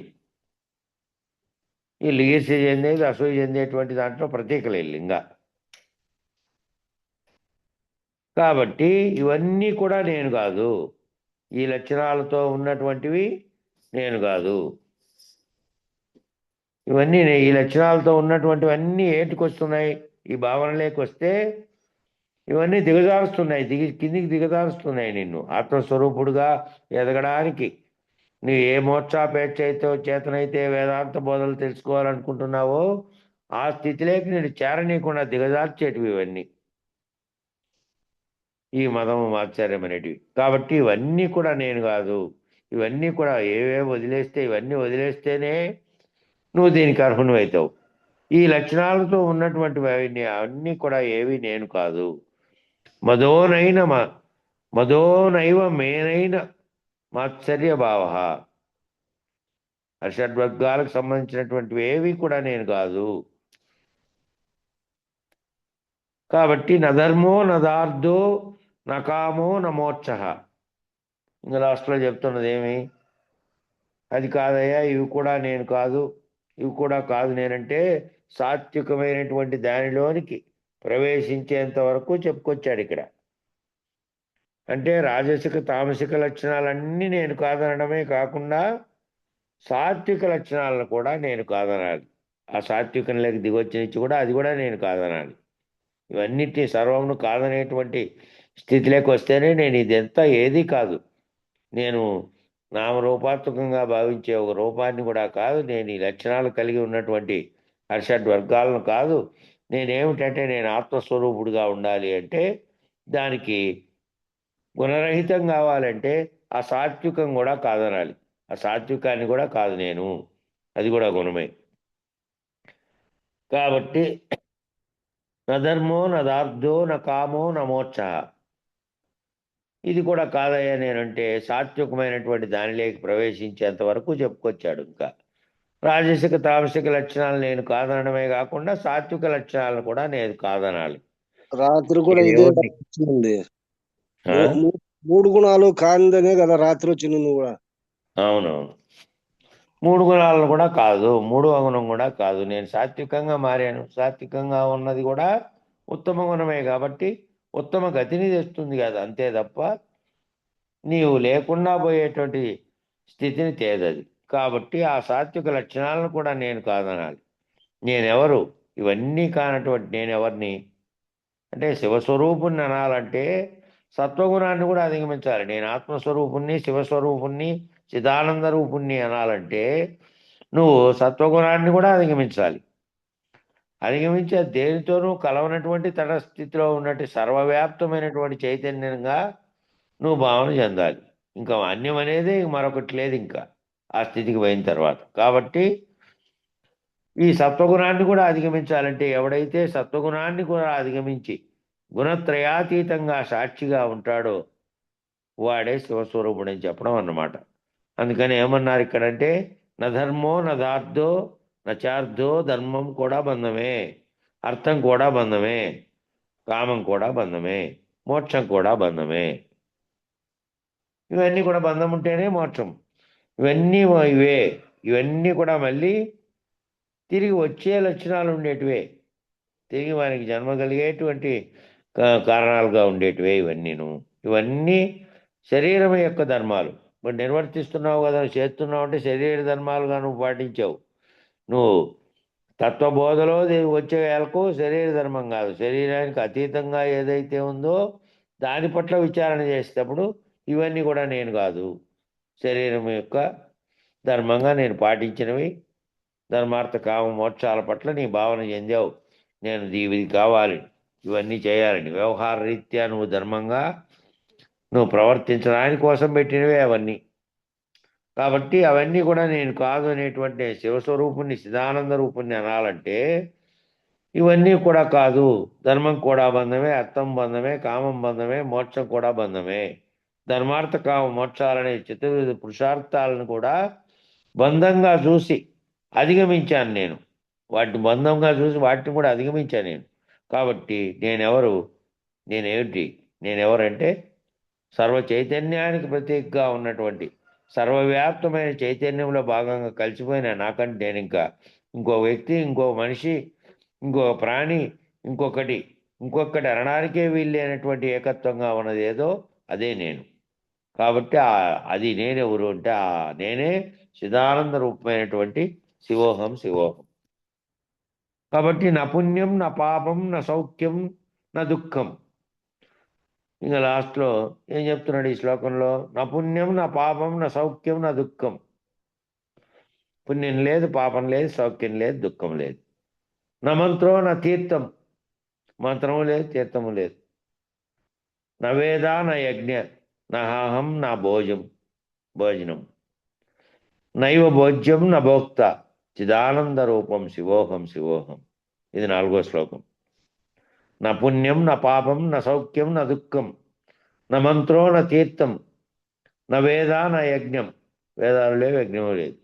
వీళ్ళు ఈర్ష్య చెందేది, అసూయ చెందేటువంటి దాంట్లో ప్రతీకలు వీళ్ళు ఇంకా. కాబట్టి ఇవన్నీ కూడా నేను కాదు. ఈ లక్షణాలతో ఉన్నటువంటివి నేను కాదు. ఇవన్నీ ఈ లక్షణాలతో ఉన్నటువంటివన్నీ ఏటికొస్తున్నాయి? ఈ భావనలోకి వస్తే ఇవన్నీ దిగజారుస్తున్నాయి, కిందికి దిగజారుస్తున్నాయి నిన్ను ఆత్మస్వరూపుడుగా ఎదగడానికి. నువ్వు ఏ మోక్షాపేక్ష అయితే చేతనైతే వేదాంత బోధలు తెలుసుకోవాలనుకుంటున్నావో ఆ స్థితిలోకి నేను చేరనీయకుండా దిగజార్చేటివి ఇవన్నీ, ఈ మదము మాత్సర్యం అనేటివి. కాబట్టి ఇవన్నీ కూడా నేను కాదు. ఇవన్నీ కూడా ఇవన్నీ వదిలేస్తేనే నువ్వు దీనికి అర్హుని అవుతావు. ఈ లక్షణాలతో ఉన్నటువంటివి అన్నీ కూడా ఏవి నేను కాదు. మదోనైవ మేనైన మాత్సర్య భావ. అషడ్వర్గాలకు సంబంధించినటువంటివి ఏవి కూడా నేను కాదు. కాబట్టి నధర్మో నదార్థో నకామో నమోక్ష. ఇంకా లాస్ట్లో చెప్తున్నది ఏమి? అది కాదయ్యా, ఇవి కూడా నేను కాదు, ఇవి కూడా కాదు నేనంటే సాత్వికమైనటువంటి దానిలోనికి ప్రవేశించేంత వరకు చెప్పుకొచ్చాడు ఇక్కడ. అంటే రాజసిక తామసిక లక్షణాలన్నీ నేను కాదనడమే కాకుండా సాత్విక లక్షణాలను కూడా నేను కాదనాలి. ఆ సాత్వికంలోకి దిగొచ్చినిచ్చి కూడా అది కూడా నేను కాదనాలి. ఇవన్నిటినీ సర్వమును కాదనేటువంటి స్థితిలోకి వస్తేనే నేను ఇదంతా ఏదీ కాదు, నేను నామరూపాత్మకంగా భావించే ఒక రూపాన్ని కూడా కాదు, నేను ఈ లక్షణాలు కలిగి ఉన్నటువంటి అర్షడ్ వర్గాలను కాదు, నేనేమిటంటే నేను ఆత్మస్వరూపుడుగా ఉండాలి అంటే దానికి గుణరహితం కావాలంటే ఆ సాత్వికం కూడా కాదనాలి. ఆ సాత్వికాన్ని కూడా కాదు నేను, అది కూడా గుణమే. కాబట్టి నధర్మో నదార్థో నకామో నమోక్ష. ఇది కూడా కాదయ్యా నేనంటే సాత్వికమైనటువంటి దానిలోకి ప్రవేశించేంత వరకు చెప్పుకొచ్చాడు. ఇంకా రాజసిక తామసిక లక్షణాలు నేను కాదనడమే కాకుండా సాత్విక లక్షణాలను కూడా నేను కాదనాలి. రాత్రి కూడా ఇదే ఎవరిని? వచ్చింది. ఆ? మూడు గుణాలు కానిదనే కదా రాత్రి వచ్చింది నువ్వు కూడా. అవునవును. మూడు గుణాలను కూడా కాదు, మూడవ గుణం కూడా కాదు. నేను సాత్వికంగా మారాను. సాత్వికంగా ఉన్నది కూడా ఉత్తమ గుణమే కాబట్టి ఉత్తమ గతిని తెస్తుంది కదా, అంతే తప్ప నీవు లేకుండా పోయేటువంటి స్థితిని తేదది. కాబట్టి ఆ సాత్విక లక్షణాలను కూడా నేను కాదనాలి. నేనెవరు? ఇవన్నీ కానటువంటి నేనెవరిని అంటే శివస్వరూపుణ్ణి అనాలంటే సత్వగుణాన్ని కూడా అధిగమించాలి. నేను ఆత్మస్వరూపుణ్ణి, శివస్వరూపుణ్ణి, చిదానంద రూపుణ్ణి అనాలంటే నువ్వు సత్వగుణాన్ని కూడా అధిగమించాలి. అధిగమించి అది దేనితోనూ కలవనటువంటి తన స్థితిలో ఉన్నట్టు సర్వవ్యాప్తమైనటువంటి చైతన్యంగా నువ్వు భావన చెందాలి. ఇంకా అన్యం అనేది మరొకటి లేదు ఇంకా ఆ స్థితికి పోయిన తర్వాత. కాబట్టి ఈ సత్వగుణాన్ని కూడా అధిగమించాలంటే ఎవడైతే సత్వగుణాన్ని కూడా అధిగమించి గుణత్రయాతీతంగా సాక్షిగా ఉంటాడో వాడే శివస్వరూపుడని చెప్పడం అన్నమాట. అందుకని ఏమన్నారు ఇక్కడంటే నధర్మో నదార్థో నచార్థో. ధర్మం కూడా బంధమే, అర్థం కూడా బంధమే, కామం కూడా బంధమే, మోక్షం కూడా బంధమే. ఇవన్నీ కూడా బంధం ఉంటేనే మోక్షం. ఇవన్నీ ఇవన్నీ కూడా మళ్ళీ తిరిగి వచ్చే లక్షణాలు ఉండేటివే, తిరిగి వానికి జన్మ కలిగేటువంటి కారణాలుగా ఉండేటివే ఇవన్నీను. ఇవన్నీ శరీరం యొక్క ధర్మాలు. మరి నిర్వర్తిస్తున్నావు కదా, చేస్తున్నావు అంటే శరీర ధర్మాలుగా నువ్వు పాటించావు. నువ్వు తత్వబోధలో వచ్చే వేళకు శరీర ధర్మం కాదు, శరీరానికి అతీతంగా ఏదైతే ఉందో దాని పట్ల విచారణ చేసేటప్పుడు ఇవన్నీ కూడా నేను కాదు, శరీరం యొక్క ధర్మంగా నేను పాటించినవి. ధర్మార్థ కామ మోక్షాల పట్ల నీ భావన చెందావు. నేను ఇది కావాలి, ఇవన్నీ చేయాలని వ్యవహార రీత్యా నువ్వు ధర్మంగా నువ్వు ప్రవర్తించడానికి కోసం పెట్టినవే అవన్నీ. కాబట్టి అవన్నీ కూడా నేను కాదు అనేటువంటి శివస్వరూపుణ్ణి, చిదానంద రూపుణ్ణి అనాలంటే ఇవన్నీ కూడా కాదు. ధర్మం కూడా బంధమే, అర్థం బంధమే, కామం బంధమే, మోక్షం కూడా బంధమే. ధర్మార్థ కామ మోక్షాలనే చతుర్విధ పురుషార్థాలను కూడా బంధంగా చూసి అధిగమించాను నేను. వాటిని బంధంగా చూసి వాటిని కూడా అధిగమించాను నేను. కాబట్టి నేనెవరు? నేనేమిటి? నేనెవరంటే సర్వ చైతన్యానికి ప్రతీకగా ఉన్నటువంటి సర్వవ్యాప్తమైన చైతన్యంలో భాగంగా కలిసిపోయిన నాకంటే నేను ఇంకా ఇంకో వ్యక్తి, ఇంకో మనిషి, ఇంకో ప్రాణి, ఇంకొకటి అనడానికే వీల్లేనటువంటి ఏకత్వంగా ఉన్నది ఏదో అదే నేను. కాబట్టి అది నేనెవరు అంటే నేనే చిదానంద రూపమైనటువంటి శివోహం శివోహం. కాబట్టి నా పుణ్యం నా పాపం నా సౌఖ్యం నా దుఃఖం. ఇంకా లాస్ట్లో ఏం చెప్తున్నాడు ఈ శ్లోకంలో? నా పుణ్యం నా పాపం నా సౌఖ్యం నా దుఃఖం. పుణ్యం లేదు, పాపం లేదు, సౌఖ్యం లేదు, దుఃఖం లేదు. నా మంత్రం నా తీర్థం, మంత్రము లేదు, తీర్థము లేదు. నా వేద నా యజ్ఞ నా హాహం నా భోజనం. నైవ భోజ్యం నా భోక్త చిదానంద రూపం శివోహం శివోహం. ఇది 4వ శ్లోకం. నా పుణ్యం నా పాపం నా సౌఖ్యం నా దుఃఖం. నా మంత్రో నా తీర్థం. నా వేద నా యజ్ఞం, వేదాలు లేవు, యజ్ఞము లేదు.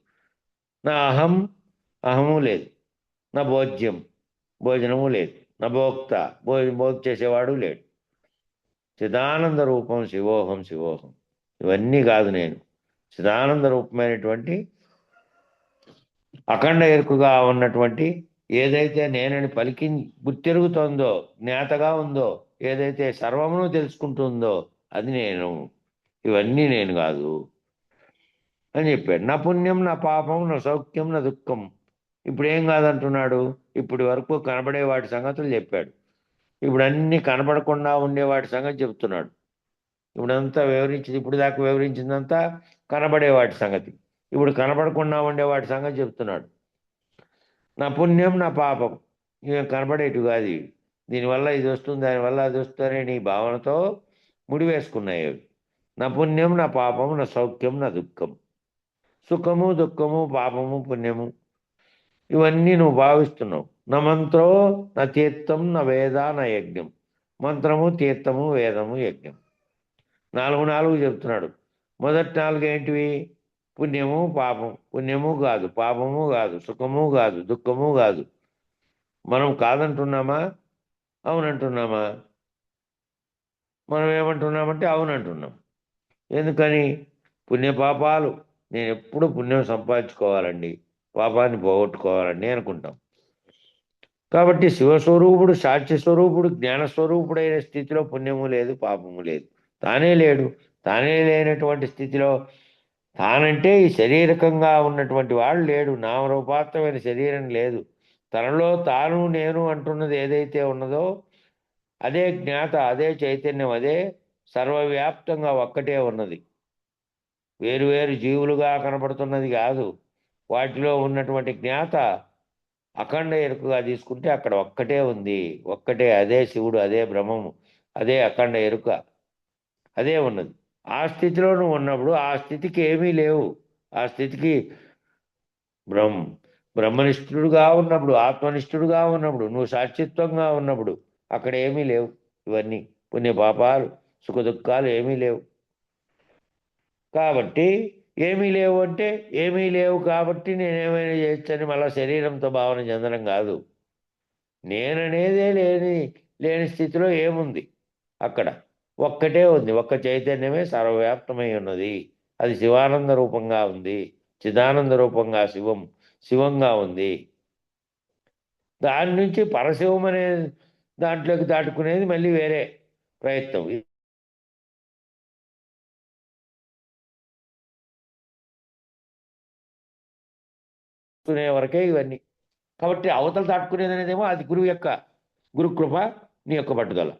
నా అహము లేదు. నా భోజనము లేదు. నా భోక్త, భోజ చేసేవాడు లేడు. చిదానంద రూపం శివోహం శివోహం. ఇవన్నీ కాదు నేను. చిదానంద రూపమైనటువంటి అఖండ ఎరుకుగా ఉన్నటువంటి ఏదైతే నేనని గుర్తెరుగుతోందో, జ్ఞాతగా ఉందో, ఏదైతే సర్వమును తెలుసుకుంటుందో అది నేను. ఇవన్నీ నేను కాదు అని చెప్పాడు. నా పుణ్యం నా పాపం నా సౌఖ్యం నా దుఃఖం. ఇప్పుడు ఏం కాదంటున్నాడు? ఇప్పటి వరకు కనబడే వాటి సంగతులు చెప్పాడు. ఇప్పుడు అన్నీ కనబడకుండా ఉండే వాటి సంగతి చెప్తున్నాడు. ఇప్పుడు దాకా వివరించిందంతా కనబడే వాటి సంగతి. ఇప్పుడు కనబడకుండా ఉండే వాటి సంగతి చెప్తున్నాడు. నా పుణ్యం నా పాపం ఇవి కనబడేటు కాదు. దీనివల్ల ఇది వస్తుంది, దానివల్ల అది వస్తుందనే నీ భావనతో ముడివేసుకున్నాయి అవి. నా పుణ్యం నా పాపం నా సౌఖ్యం నా దుఃఖం. సుఖము దుఃఖము పాపము పుణ్యము ఇవన్నీ నువ్వు భావిస్తున్నావు. నా మంత్రో నా తీర్థం నా వేద నా యజ్ఞం. మంత్రము తీర్థము వేదము యజ్ఞం 4 చెప్తున్నాడు. మొదటి 4 ఏంటివి? పుణ్యము పాపం. పుణ్యము కాదు, పాపము కాదు, సుఖము కాదు, దుఃఖము కాదు. మనం కాదంటున్నామా? అవునంటున్నామా? మనం ఏమంటున్నామంటే అవునంటున్నాం. ఎందుకని? పుణ్యపాపాలు నేను ఎప్పుడు పుణ్యం సంపాదించుకోవాలండి, పాపాన్ని పోగొట్టుకోవాలండి అనుకుంటాం. కాబట్టి శివస్వరూపుడు, సాక్షి స్వరూపుడు, జ్ఞానస్వరూపుడైన స్థితిలో పుణ్యము లేదు, పాపము లేదు. తానే లేడు. తానే లేనటువంటి స్థితిలో తానంటే ఈ శరీరకంగా ఉన్నటువంటి వాడు లేడు. నామరూపాత్మకమైన శరీరం లేదు. తనలో తాను నేను అంటున్నది ఏదైతే ఉన్నదో అదే జ్ఞాత, అదే చైతన్యం, అదే సర్వవ్యాప్తంగా ఒక్కటే ఉన్నది. వేరువేరు జీవులుగా కనపడుతున్నది కాదు. వాటిలో ఉన్నటువంటి జ్ఞాత అఖండ ఎరుకగా తీసుకుంటే అక్కడ ఒక్కటే ఉంది. ఒక్కటే, అదే శివుడు, అదే బ్రహ్మము, అదే అఖండ ఎరుక, అదే ఉన్నది. ఆ స్థితిలో నువ్వు ఉన్నప్పుడు ఆ స్థితికి ఏమీ లేవు. ఆ స్థితికి బ్రహ్మనిష్ఠుడుగా ఉన్నప్పుడు, ఆత్మనిష్ఠుడుగా ఉన్నప్పుడు, నువ్వు సాక్షిత్వంగా ఉన్నప్పుడు అక్కడ ఏమీ లేవు. ఇవన్నీ పుణ్య పాపాలు సుఖ దుఃఖాలు ఏమీ లేవు. కాబట్టి ఏమీ లేవు అంటే ఏమీ లేవు కాబట్టి నేనేమైనా చేయొచ్చని మళ్ళా శరీరంతో భావన చెందడం కాదు. నేననేదే లేని స్థితిలో ఏముంది? అక్కడ ఒక్కటే ఉంది. ఒక్క చైతన్యమే సర్వవ్యాప్తమై ఉన్నది. అది శివానంద రూపంగా ఉంది. చిదానంద రూపంగా శివంగా ఉంది. దాని నుంచి పరశివం అనే దాంట్లోకి దాటుకునేది మళ్ళీ వేరే ప్రయత్నం. వరకే ఇవన్నీ. కాబట్టి అవతల దాటుకునేది అనేదేమో అది గురు కృప, నీ యొక్క పట్టుదల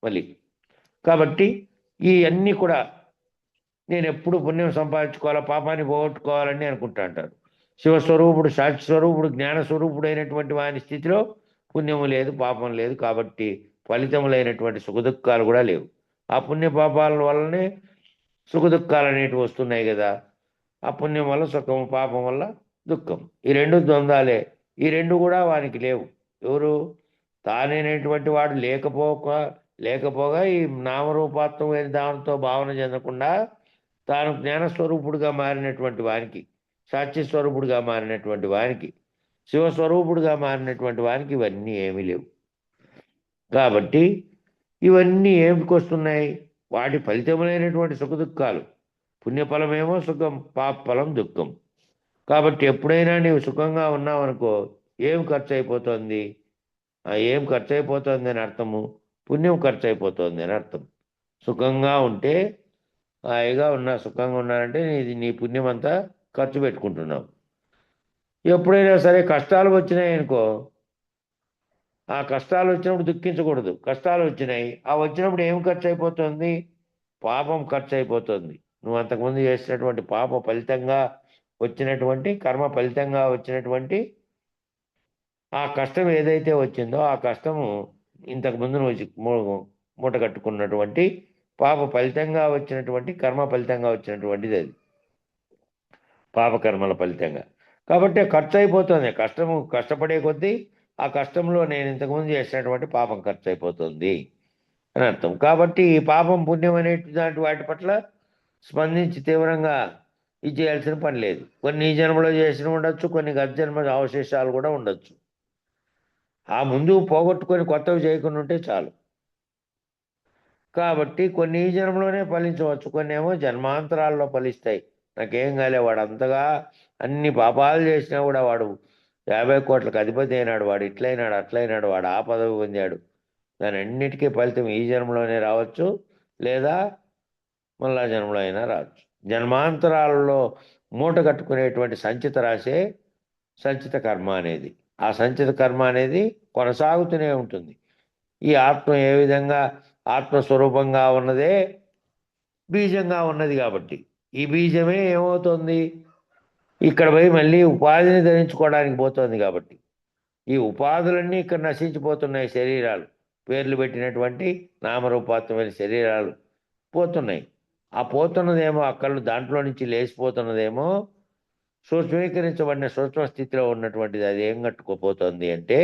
మళ్ళీ. కాబట్టి ఈ అన్నీ కూడా నేను ఎప్పుడు పుణ్యం సంపాదించుకోవాలా, పాపాన్ని పోగొట్టుకోవాలని అనుకుంటా అంటారు. శివస్వరూపుడు, సాక్షి స్వరూపుడు, జ్ఞానస్వరూపుడు అయినటువంటి వాని స్థితిలో పుణ్యము లేదు, పాపం లేదు. కాబట్టి ఫలితములైనటువంటి సుఖదుఖాలు కూడా లేవు. ఆ పుణ్య పాపాల వల్లనే సుఖదుఖాలు అనేటివి వస్తున్నాయి కదా. ఆ పుణ్యం వల్ల సుఖము, పాపం వల్ల దుఃఖం. ఈ రెండు ద్వంద్వాలే. ఈ రెండు కూడా వానికి లేవు. ఎవరు? తానైనటువంటి వాడు లేకపోగా ఈ నామరూపాత్వం అనే దానితో భావన చెందకుండా తాను జ్ఞానస్వరూపుడుగా మారినటువంటి వానికి, సాక్షి స్వరూపుడుగా మారినటువంటి వానికి, శివస్వరూపుడుగా మారినటువంటి వానికి ఇవన్నీ ఏమీ లేవు. కాబట్టి ఇవన్నీ ఏమికి వస్తున్నాయి? వాటి ఫలితములైనటువంటి సుఖదుఖాలు. పుణ్యఫలమేమో సుఖం, పాప ఫలం దుఃఖం. కాబట్టి ఎప్పుడైనా నీవు సుఖంగా ఉన్నావనుకో, ఏం ఖర్చు అయిపోతుంది? ఏం ఖర్చు అయిపోతుంది అని అర్థము, పుణ్యం ఖర్చు అయిపోతుంది అని అర్థం. సుఖంగా ఉంటే, హాయిగా సుఖంగా ఉన్నానంటే నీ పుణ్యం అంతా ఖర్చు పెట్టుకుంటున్నావు. ఎప్పుడైనా సరే కష్టాలు వచ్చినాయనుకో, ఆ కష్టాలు వచ్చినప్పుడు దుఃఖించకూడదు. కష్టాలు వచ్చినాయి, ఆ వచ్చినప్పుడు ఏం ఖర్చు అయిపోతుంది? పాపం ఖర్చు అయిపోతుంది. నువ్వు అంతకుముందు చేసినటువంటి పాప ఫలితంగా వచ్చినటువంటి, కర్మ ఫలితంగా వచ్చినటువంటి ఆ కష్టం ఏదైతే వచ్చిందో, ఆ కష్టము ఇంతకుముందు నువ్వు మూట కట్టుకున్నటువంటి పాప ఫలితంగా వచ్చినటువంటి, కర్మ ఫలితంగా వచ్చినటువంటిది అది, పాపకర్మల ఫలితంగా. కాబట్టి ఖర్చు అయిపోతుంది. కష్టపడే కొద్దీ ఆ కష్టంలో నేను ఇంతకుముందు చేసినటువంటి పాపం ఖర్చు అయిపోతుంది అని అర్థం. కాబట్టి ఈ పాపం పుణ్యం అనేటువంటి వాటి పట్ల స్పందించి తీవ్రంగా ఇది చేయాల్సిన పని లేదు. కొన్ని ఈ జన్మలో చేసిన ఉండొచ్చు, కొన్ని గత జన్మ అవశేషాలు కూడా ఉండొచ్చు. ఆ ముందు పోగొట్టుకొని కొత్తవి చేయకుండా ఉంటే చాలు. కాబట్టి కొన్ని ఈ జన్మలోనే ఫలించవచ్చు, కొన్ని ఏమో జన్మాంతరాల్లో ఫలిస్తాయి. నాకేం కాలే, వాడు అంతగా అన్ని పాపాలు చేసినా కూడా వాడు 50 కోట్లకు అధిపతి అయినాడు, వాడు ఇట్లయినాడు అట్లయినాడు, వాడు ఆ పదవి పొందాడు. దాని అన్నిటికీ ఫలితం ఈ జన్మలోనే రావచ్చు, లేదా మళ్ళా జన్మలో అయినా రావచ్చు. జన్మాంతరాలలో మూట కట్టుకునేటువంటి సంచిత రాసే సంచిత కర్మ అనేది, ఆ సంచిత కర్మ అనేది కొనసాగుతూనే ఉంటుంది. ఈ ఆత్మ ఏ విధంగా ఆత్మస్వరూపంగా ఉన్నదే బీజంగా ఉన్నది. కాబట్టి ఈ బీజమే ఏమవుతుంది? ఇక్కడ పోయి మళ్ళీ ఉపాధిని ధరించుకోవడానికి పోతుంది. కాబట్టి ఈ ఉపాధులన్నీ ఇక్కడ నశించిపోతున్నాయి. శరీరాలు, పేర్లు పెట్టినటువంటి నామరూపాత్మమైన శరీరాలు పోతున్నాయి. ఆ పోతున్నదేమో అక్కడ దాంట్లో నుంచి లేచిపోతున్నదేమో సూక్ష్మీకరించబడిన సూక్ష్మ స్థితిలో ఉన్నటువంటిది. అది ఏం కట్టుకోపోతుంది అంటే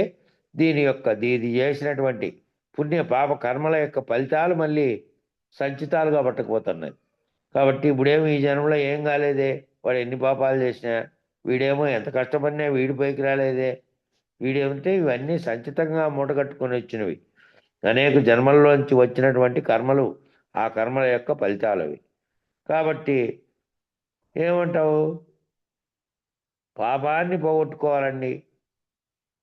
దీది చేసినటువంటి పుణ్య పాప కర్మల యొక్క ఫలితాలు మళ్ళీ సంచితాలుగా పట్టకపోతున్నాయి. కాబట్టి ఇప్పుడేమో ఈ జన్మలో ఏం కాలేదే, వాడు ఎన్ని పాపాలు చేసినా, వీడేమో ఎంత కష్టపడినా వీడి పైకి రాలేదే, వీడేమంటే ఇవన్నీ సంచితంగా మూటగట్టుకొని వచ్చినవి, అనేక జన్మల్లోంచి వచ్చినటువంటి కర్మలు, ఆ కర్మల యొక్క ఫలితాలు అవి. కాబట్టి ఏమంటావు? పాపాన్ని పోగొట్టుకోవాలండి,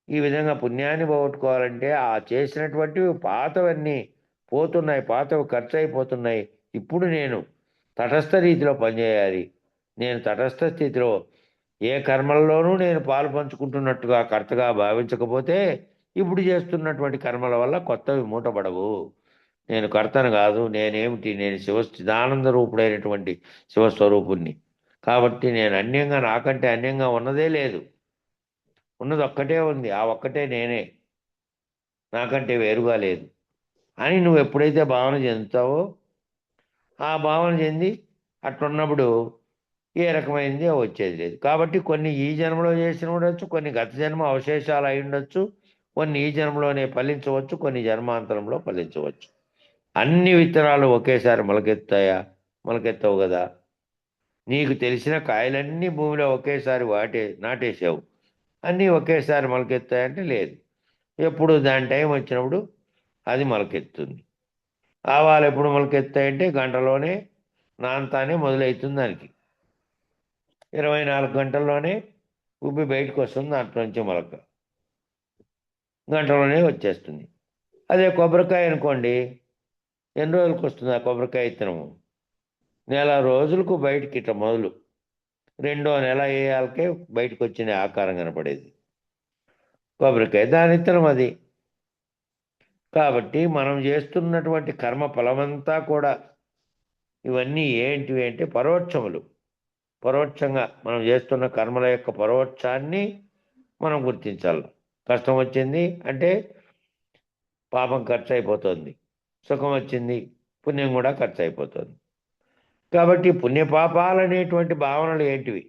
ఈ విధంగా పుణ్యాన్ని పోగొట్టుకోవాలంటే ఆ చేసినటువంటివి పాతవన్నీ పోతున్నాయి, పాతవి ఖర్చు అయిపోతున్నాయి. ఇప్పుడు నేను తటస్థ రీతిలో పనిచేయాలి. నేను తటస్థ స్థితిలో ఏ కర్మల్లోనూ నేను పాలు పంచుకుంటున్నట్టుగా కర్తగా భావించకపోతే ఇప్పుడు చేస్తున్నటువంటి కర్మల వల్ల కొత్తవి మూటపడవు. నేను కర్తను కాదు, నేనేమిటి, నేను చిదానంద రూపుడైనటువంటి శివస్వరూపుణ్ణి. కాబట్టి నేను అన్యంగా, నాకంటే అన్యంగా ఉన్నదే లేదు, ఉన్నది ఒక్కటే ఉంది, ఆ ఒక్కటే నేనే, నాకంటే వేరుగా లేదు అని నువ్వు ఎప్పుడైతే భావన చెందుతావో, ఆ భావన చెంది అట్లున్నప్పుడు ఏ రకమైనది వచ్చేది లేదు. కాబట్టి కొన్ని ఈ జన్మలో చేసిన ఉండొచ్చు, కొన్ని గత జన్మ అవశేషాలు అయి ఉండొచ్చు, కొన్ని ఈ జన్మలోనే ఫలించవచ్చు, కొన్ని జన్మాంతరంలో ఫలించవచ్చు. అన్ని విత్తనాలు ఒకేసారి మొలకెత్తాయా? మొలకెత్తవు కదా. నీకు తెలిసిన కాయలన్నీ భూమిలో ఒకేసారి నాటేసావు, అన్నీ ఒకేసారి మొలకెత్తాయంటే లేదు. ఎప్పుడు దాని టైం వచ్చినప్పుడు అది మొలకెత్తుంది. ఆవాలు ఎప్పుడు మొలకెత్తాయంటే గంటలోనే నాంతానే మొదలవుతుంది. దానికి 24 గంటల్లోనే ఉబ్బి బయటకు వస్తుంది, దాంట్లో నుంచి మొలక గంటలోనే వచ్చేస్తుంది. అదే కొబ్బరికాయ అనుకోండి, ఎన్ని రోజులకు వస్తుంది ఆ కొబ్బరికాయ విత్తనము? నెల రోజులకు బయటికి ఇట్లా మొదలు, 2వ నెల వేయాలకే బయటకు వచ్చిన ఆకారం కనపడేది కొబ్బరికాయ, దాని విత్తనం అది. కాబట్టి మనం చేస్తున్నటువంటి కర్మ ఫలమంతా కూడా ఇవన్నీ ఏంటివి అంటే పరోక్షములు. పరోక్షంగా మనం చేస్తున్న కర్మల యొక్క పరోక్షాన్ని మనం గుర్తించాలి. కష్టం వచ్చింది అంటే పాపం ఖర్చు అయిపోతుంది, సుఖం వచ్చింది పుణ్యం కూడా ఖర్చు అయిపోతుంది. కాబట్టి పుణ్యపాపాలు అనేటువంటి భావనలు ఏంటివి?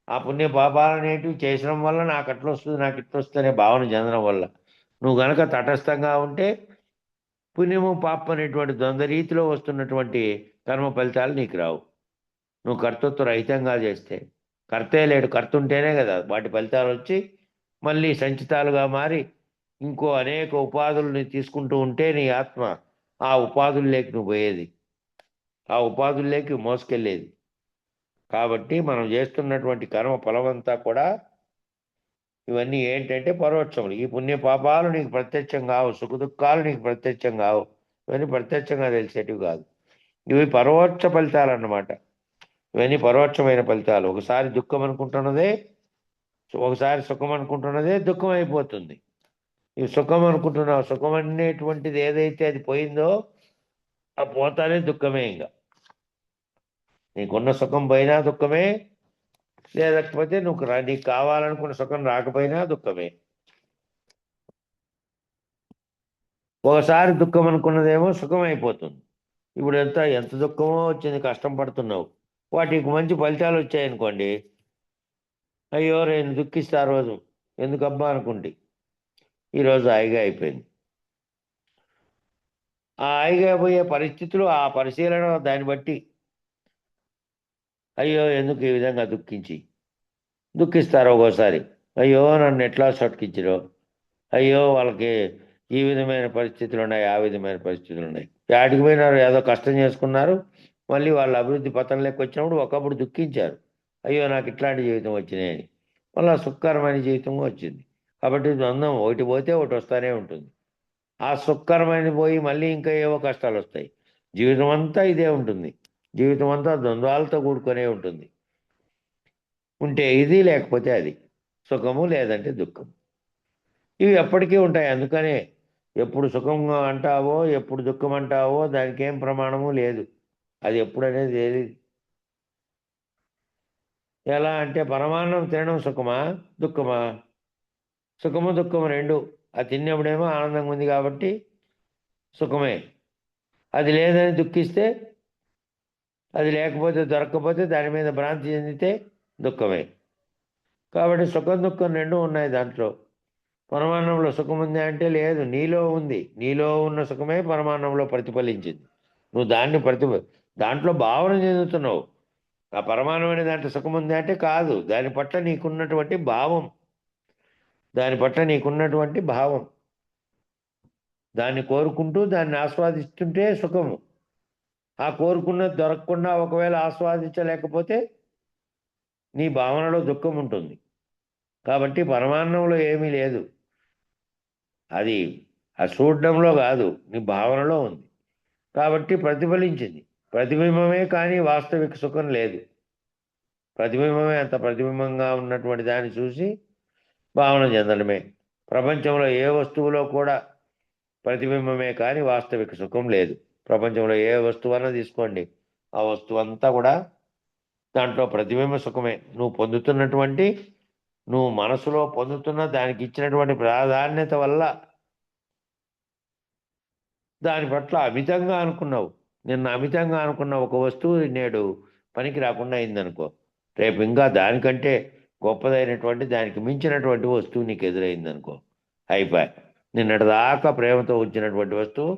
ఆ పుణ్య పాపాలు అనేటివి చేసడం వల్ల నాకు అట్లా వస్తుంది, నాకు ఇట్లా వస్తుంది అనే భావన చెందడం వల్ల నువ్వు గనక తటస్థంగా ఉంటే పుణ్యము పాపం అనేటువంటి ద్వంద్వ రీతిలో వస్తున్నటువంటి కర్మ ఫలితాలు నీకు రావు. నువ్వు కర్తృత్వ రహితంగా చేస్తే, కర్తే లేడు, కర్త ఉంటేనే కదా వాటి ఫలితాలు వచ్చి మళ్ళీ సంచితాలుగా మారి ఇంకో అనేక ఉపాధుల్ని తీసుకుంటూ ఉంటే నీ ఆత్మ ఆ ఉపాధుల్లోకి నువ్వు పోయేది, ఆ ఉపాధుల్లోకి మోసుకెళ్ళేది. కాబట్టి మనం చేస్తున్నటువంటి కర్మ ఫలమంతా కూడా ఇవన్నీ ఏంటంటే పరోక్షములు. ఈ పుణ్య పాపాలు నీకు ప్రత్యక్షం కావు, సుఖ దుఃఖాలు నీకు ప్రత్యక్షం కావు, ఇవన్నీ ప్రత్యక్షంగా తెలిసేటివి కాదు. ఇవి పరోక్ష ఫలితాలు అన్నమాట. ఇవన్నీ పరోక్షమైన ఫలితాలు. ఒకసారి దుఃఖం అనుకుంటున్నదే, ఒకసారి సుఖం అనుకుంటున్నదే దుఃఖం అయిపోతుంది. ఈ సుఖం అనుకుంటున్నావు, సుఖం అనేటువంటిది ఏదైతే అది పోయిందో ఆ పోతానే దుఃఖమే. ఇంకా నీకున్న సుఖం పోయినా దుఃఖమే, లేకపోతే నీకు కావాలనుకున్న సుఖం రాకపోయినా దుఃఖమే. ఒకసారి దుఃఖం అనుకున్నదేమో సుఖం అయిపోతుంది. ఇప్పుడు ఎంత దుఃఖమో వచ్చింది, కష్టం పడుతున్నావు, వాటికి మంచి ఫలితాలు వచ్చాయనుకోండి, అయ్యో నేను దుఃఖిస్తా ఆ రోజు ఎందుకబ్బా అనుకుంటే ఈరోజు హాయిగా అయిపోయింది. ఆ హాయిగా పోయే పరిస్థితులు, ఆ పరిశీలన దాన్ని బట్టి అయ్యో ఎందుకు ఈ విధంగా దుఃఖిస్తారు. ఒక్కోసారి అయ్యో నన్ను ఎట్లా సొట్కించరో, అయ్యో వాళ్ళకి ఈ విధమైన పరిస్థితులు ఉన్నాయి, ఆ విధమైన పరిస్థితులు ఉన్నాయి. యాడికి పోయినారు, ఏదో కష్టం చేసుకున్నారు, మళ్ళీ వాళ్ళ అభివృద్ధి పతంలోకి వచ్చినప్పుడు ఒకప్పుడు దుఃఖించారు, అయ్యో నాకు ఇట్లాంటి జీవితం వచ్చినాయని. మళ్ళీ సుఖకరమైన జీవితం వచ్చింది. కాబట్టి ద్వంద్వం ఒకటి పోతే ఒకటి వస్తూనే ఉంటుంది. ఆ సుఖకరమైన పోయి మళ్ళీ ఇంకా ఏవో కష్టాలు వస్తాయి. జీవితం అంతా ఇదే ఉంటుంది. జీవితం అంతా ద్వంద్వాలతో కూడుకొనే ఉంటుంది. ఉంటే ఇది, లేకపోతే అది, సుఖము లేదంటే దుఃఖం. ఇవి ఎప్పటికీ ఉంటాయి. అందుకనే ఎప్పుడు సుఖం అంటావో ఎప్పుడు దుఃఖం అంటావో దానికి ఏం ప్రమాణము లేదు. అది ఎప్పుడనేది తెలియదు. ఎలా అంటే పరమాన్నం తినడం సుఖమా దుఃఖమా? సుఖము దుఃఖము రెండు. అది తిన్నప్పుడేమో ఆనందంగా ఉంది కాబట్టి సుఖమే. అది లేదని దుఃఖిస్తే, అది లేకపోతే దొరకకపోతే దాని మీద భ్రాంతి చెందితే దుఃఖమే. కాబట్టి సుఖం దుఃఖం రెండు ఉన్నాయి దాంట్లో. పరమాన్నంలో సుఖం ఉంది అంటే లేదు, నీలో ఉంది. నీలో ఉన్న సుఖమే పరమాన్నంలో ప్రతిఫలించింది. నువ్వు దాంట్లో భావన చెందుతున్నావు. ఆ పరమాన్నం అనే దాంట్లో సుఖం ఉంది అంటే కాదు, దాని పట్ల నీకున్నటువంటి భావం, దాన్ని కోరుకుంటూ దాన్ని ఆస్వాదిస్తుంటే సుఖము. ఆ కోరుకున్నది దొరకకుండా ఒకవేళ ఆస్వాదించలేకపోతే నీ భావనలో దుఃఖం ఉంటుంది. కాబట్టి పరమాన్నంలో ఏమీ లేదు. అది ఆ చూడడంలో కాదు, నీ భావనలో ఉంది. కాబట్టి ప్రతిఫలించింది. ప్రతిబింబమే కానీ వాస్తవిక సుఖం లేదు. ప్రతిబింబమే, అంత ప్రతిబింబంగా ఉన్నటువంటి దాన్ని చూసి భావన చెందడమే. ప్రపంచంలో ఏ వస్తువులో కూడా ప్రతిబింబమే కానీ వాస్తవిక సుఖం లేదు. ప్రపంచంలో ఏ వస్తువన్నా తీసుకోండి, ఆ వస్తువు అంతా కూడా దాంట్లో ప్రతిబింబ సుఖమే. నువ్వు మనసులో పొందుతున్న దానికి ఇచ్చినటువంటి ప్రాధాన్యత వల్ల దాని పట్ల అమితంగా అనుకున్నావు. నిన్న అమితంగా అనుకున్న ఒక వస్తువు నేడు పనికి రాకుండా అయిందనుకో, రేపు ఇంకా దానికంటే గొప్పదైనటువంటి దానికి మించినటువంటి వస్తువు నీకు ఎదురైందనుకో, అయిపోయి నిన్నటి దాకా ప్రేమతో ఉంచినటువంటి వస్తువు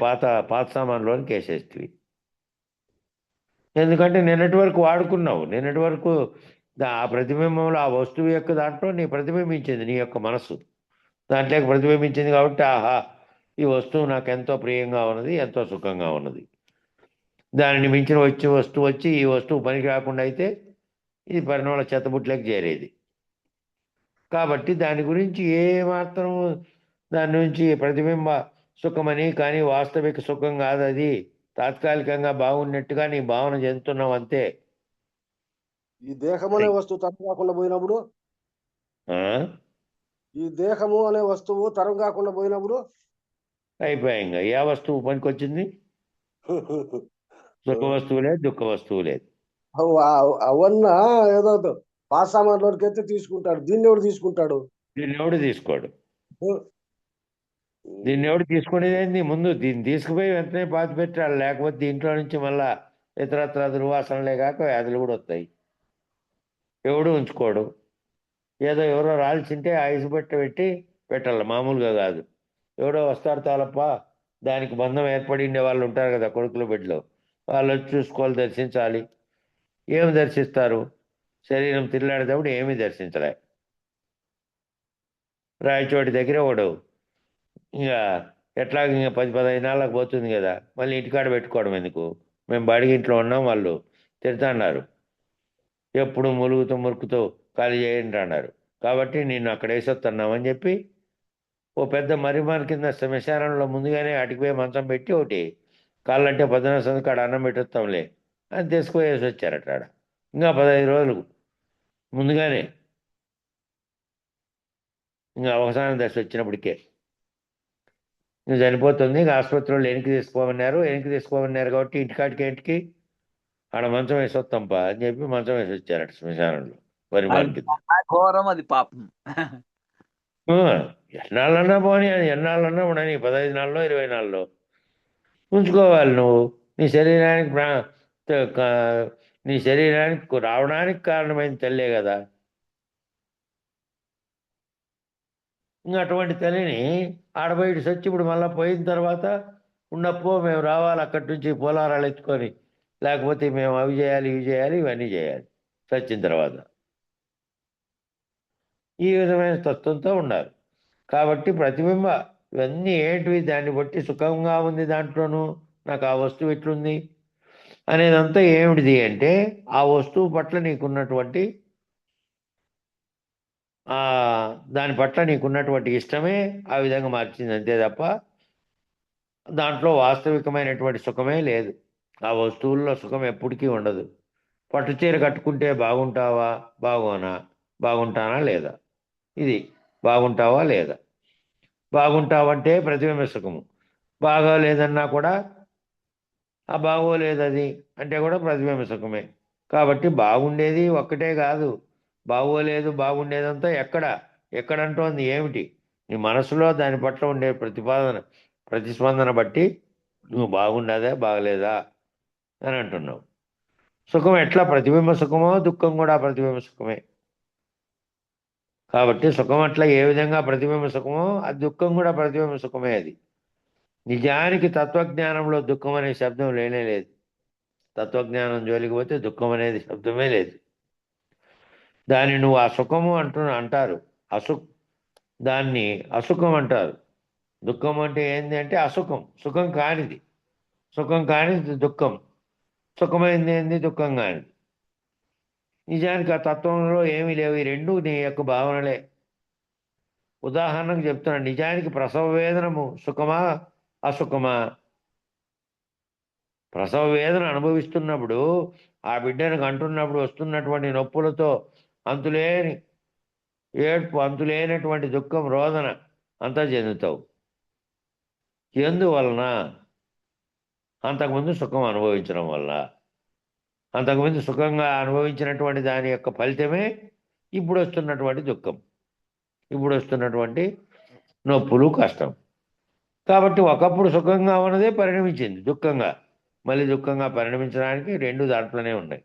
పాత సామాన్లోనికి వేసేస్తుంది. ఎందుకంటే నిన్నటి వరకు వాడుకున్నావు. నిన్నటి వరకు ఆ ప్రతిబింబంలో ఆ వస్తువు యొక్క దాంట్లో నీ ప్రతిబింబించింది, నీ యొక్క మనసు దాంట్లోకి ప్రతిబింబించింది. కాబట్టి ఆహా, ఈ వస్తువు నాకు ఎంతో ప్రియంగా ఉన్నది, ఎంతో సుఖంగా ఉన్నది. దానిని మించిన వస్తువు వచ్చి ఈ వస్తువు పనికి రాకుండా అయితే ఇది పరిణామాల చెత్తబుట్లోకి చేరేది. కాబట్టి దాని గురించి ఏమాత్రం దాని నుంచి ప్రతిబింబ సుఖమని కానీ వాస్తవిక సుఖం కాదు, అది తాత్కాలికంగా బాగున్నట్టుగా నీ భావన చెందుతున్నావు అంతే. ఈ దేహం అనే వస్తువు తరం కాకుండా పోయినప్పుడు, ఈ దేహము అనే వస్తువు తరం కాకుండా పోయినప్పుడు అయిపోయాయి. ఇంకా ఏ వస్తువు పనికొచ్చింది? సుఖ వస్తువు లేదు, దుఃఖ వస్తువు లేదు. అవన్నా ఏదో పాత సామాన్లోకి అయితే తీసుకుంటాడు, దీన్ని ఎవడు తీసుకుంటాడు? దీన్ని ఎవడు తీసుకోడు. దీన్ని ఎవడు తీసుకునేది ఏంది? ముందు దీన్ని తీసుకుపోయి వెంటనే పాతి పెట్టాలి, లేకపోతే దీంట్లో నుంచి మళ్ళా ఇతరత్ర దుర్వాసనలే కాక వ్యాధులు కూడా వస్తాయి. ఎవడు ఉంచుకోడు. ఏదో ఎవరో రాల్చింటే ఐసు బట్ట పెట్టి పెట్టాలి, మామూలుగా కాదు. ఎవడో వస్తాడు తాలప్ప, దానికి బంధం ఏర్పడి ఉండే వాళ్ళు ఉంటారు కదా కొడుకుల బిడ్డలో, వాళ్ళు వచ్చి చూసుకోవాలి, దర్శించాలి. ఏమి దర్శిస్తారు? శరీరం తిరిలాడేటప్పుడు ఏమీ దర్శించలే. రాయచోటి దగ్గర ఒకడు ఇంకా ఎట్లాగ ఇంకా 10-15 నాళ్ళకి పోతుంది కదా, మళ్ళీ ఇంటికాడ పెట్టుకోవడం ఎందుకు? మేము బాడిగ ఇంట్లో ఉన్నాం, వాళ్ళు తిడతాన్నారు, ఎప్పుడు మురుగుతూ ఖాళీ చేయండి అన్నారు. కాబట్టి నిన్ను అక్కడ వేసొస్తున్నామని చెప్పి ఓ పెద్ద మరిమాల కింద శ్మశానంలో ముందుగానే అటుకుపోయి మంచం పెట్టి ఒకటి కాళ్ళంటే 14 సంది కాడ అన్నం పెట్టొస్తాంలే అని తీసుకుపోయేసి వచ్చారట ఆడ. ఇంకా 15 రోజులు ముందుగానే, ఇంకా అవసాన దశ వచ్చినప్పటికే ఇంకా చనిపోతుంది. ఇంకా ఆసుపత్రిలో వెనక్కి తీసుకోమన్నారు కాబట్టి ఇంటికి ఆడ మంచం వేసి వస్తాంపా అని చెప్పి మంచం వేసి వచ్చారట శ్మశానంలో వరిమాల అది కింద. ఘోరం, అది పాపం. ఆ, ఎన్నాళ్ళన్నా పోనీ, అది ఎన్నాళ్ళన్నా ఉండని, 15 నాళ్ళలో 20 నాళ్ళలో ఉంచుకోవాలి నువ్వు. నీ శరీరానికి నీ శరీరానికి రావడానికి కారణమైన తల్లే కదా. ఇంకా అటువంటి తల్లిని ఆడబయట సచ్చి ఇప్పుడు మళ్ళీ పోయిన తర్వాత ఉన్నపో మేము రావాలి అక్కడి నుంచి పోలారాలు ఎత్తుకొని, లేకపోతే మేము అవి చేయాలి ఇవి చేయాలి ఇవన్నీ చేయాలి చచ్చిన తర్వాత. ఈ విధమైన తత్వంతో ఉండాలి. కాబట్టి ప్రతిబింబ ఇవన్నీ ఏంటివి? దాన్ని బట్టి సుఖంగా ఉంది దాంట్లోనూ, నాకు ఆ వస్తువు ఎట్లుంది అనేదంతా ఏమిటిది అంటే ఆ వస్తువు పట్ల నీకున్నటువంటి దాని పట్ల నీకున్నటువంటి ఇష్టమే ఆ విధంగా మార్చింది, అంతే తప్ప దాంట్లో వాస్తవికమైనటువంటి సుఖమే లేదు. ఆ వస్తువుల్లో సుఖం ఎప్పటికీ ఉండదు. పట్టుచీర కట్టుకుంటే బాగుంటావా, బాగుంటానా లేదా, ఇది బాగుంటావా లేదా. బాగుంటావంటే ప్రతిబింబ సుఖము, బాగోలేదన్నా కూడా ఆ బాగోలేదు అది అంటే కూడా ప్రతిబింబ సుఖమే. కాబట్టి బాగుండేది ఒక్కటే కాదు, బాగుండేదంతా ఎక్కడంటోంది ఏమిటి? నీ మనసులో దాని పట్ల ఉండే ప్రతిస్పందన బట్టి నువ్వు బాగుండదా బాగలేదా అని అంటున్నావు. సుఖం ఎట్లా ప్రతిబింబ సుఖమో, దుఃఖం కూడా ప్రతిబింబ సుఖమే. కాబట్టి సుఖం అట్లా ఏ విధంగా ప్రతిబింబ సుఖమో, అది దుఃఖం కూడా ప్రతిబింబ సుఖమే. అది నిజానికి తత్వజ్ఞానంలో దుఃఖం అనే శబ్దం లేనే లేదు. తత్వజ్ఞానం జోలికి పోతే దుఃఖం అనేది శబ్దమే లేదు. దాన్ని నువ్వు అసుఖము అంటారు. దాన్ని అసుఖం అంటారు. దుఃఖం అంటే ఏంది అంటే అసుఖం, సుఖం కానిది దుఃఖం, సుఖమైంది ఏంది దుఃఖం కానిది. నిజానికి ఆ తత్వంలో ఏమీ లేవు, ఈ రెండు నీ యొక్క భావనలే. ఉదాహరణకు చెప్తున్నాను, నిజానికి ప్రసవ వేదనము సుఖమా అసుఖమా? ప్రసవ వేదన అనుభవిస్తున్నప్పుడు, ఆ బిడ్డను కంటున్నప్పుడు వస్తున్నటువంటి నొప్పులతో అంతులేని ఏడ్పు, అంతులేనటువంటి దుఃఖం, రోదన అంతా చెందుతావు. ఎందువలన? అంతకుముందు సుఖం అనుభవించడం వల్ల. అంతకుముందు సుఖంగా అనుభవించినటువంటి దాని యొక్క ఫలితమే ఇప్పుడు వస్తున్నటువంటి దుఃఖం, ఇప్పుడు వస్తున్నటువంటి నొప్పులు, కష్టం. కాబట్టి ఒకప్పుడు సుఖంగా ఉన్నదే పరిణమించింది దుఃఖంగా, మళ్ళీ దుఃఖంగా పరిణమించడానికి రెండు దాంట్లోనే ఉన్నాయి.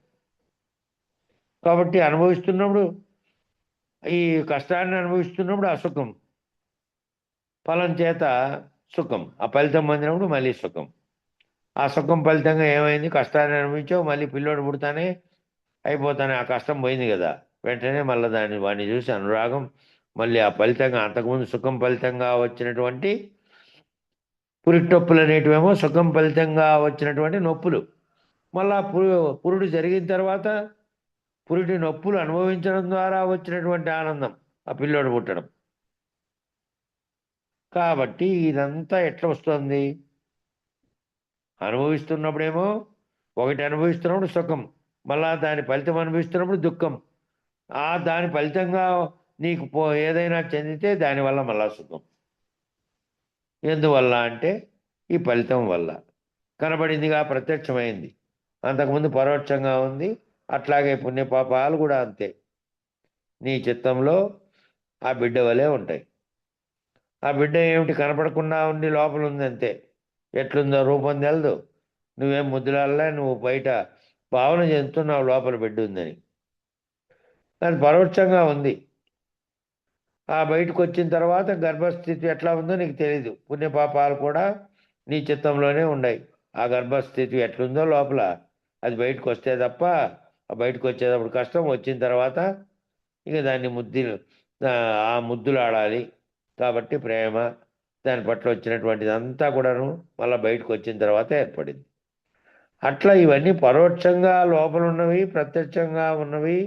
కాబట్టి అనుభవిస్తున్నప్పుడు, ఈ కష్టాన్ని అనుభవిస్తున్నప్పుడు అసుఖం, ఫలం చేత సుఖం, ఆ ఫలితం పొందినప్పుడు మళ్ళీ సుఖం. ఆ సుఖం ఫలితంగా ఏమైంది? కష్టాన్ని అనుభవించావు, మళ్ళీ పిల్లోడు పుడతానే అయిపోతానే ఆ కష్టం పోయింది కదా, వెంటనే మళ్ళీ వాడిని చూసి అనురాగం, మళ్ళీ ఆ ఫలితంగా అంతకుముందు సుఖం ఫలితంగా వచ్చినటువంటి పురిటి నొప్పులు అనేటివేమో సుఖం ఫలితంగా వచ్చినటువంటి నొప్పులు. మళ్ళా పురుడు జరిగిన తర్వాత పురిటి నొప్పులు అనుభవించడం ద్వారా వచ్చినటువంటి ఆనందం, ఆ పిల్లోడు పుట్టడం. కాబట్టి ఇదంతా ఎట్లా వస్తుంది? అనుభవిస్తున్నప్పుడేమో ఒకటి అనుభవిస్తున్నప్పుడు సుఖం, మళ్ళా దాని ఫలితం అనుభవిస్తున్నప్పుడు దుఃఖం. దాని ఫలితంగా నీకు ఏదైనా చెందితే దానివల్ల మళ్ళా సుఖం. ఎందువల్ల అంటే ఈ ఫలితం వల్ల కనబడిందిగా, ప్రత్యక్షమైంది. అంతకుముందు పరోక్షంగా ఉంది. అట్లాగే పుణ్యపాపాలు కూడా అంతే, నీ చిత్తంలో ఆ బిడ్డ వలె ఉంటాయి. ఆ బిడ్డ ఏమిటి? కనపడకుండా ఉండి లోపల ఉంది అంతే. ఎట్లుందో రూపం తెలదు, నువ్వేం ముద్దులల్లా, నువ్వు బయట భావన చెందుతున్నావు లోపల బిడ్డ ఉందని. అది పరోక్షంగా ఉంది. ఆ బయటకు వచ్చిన తర్వాత గర్భస్థితి ఎట్లా ఉందో నీకు తెలియదు. పుణ్యపాపాలు కూడా నీ చిత్తంలోనే ఉన్నాయి. ఆ గర్భస్థితి ఎట్లుందో లోపల అది బయటకు వస్తే తప్ప, ఆ బయటకు వచ్చేటప్పుడు కష్టం, వచ్చిన తర్వాత ఇక దాన్ని ఆ ముద్దులు ఆడాలి. కాబట్టి ప్రేమ దాని పట్ల వచ్చినటువంటిది అంతా కూడాను మళ్ళీ బయటకు వచ్చిన తర్వాత ఏర్పడింది. అట్లా ఇవన్నీ పరోక్షంగా లోపల ఉన్నవి, ప్రత్యక్షంగా ఉన్నవి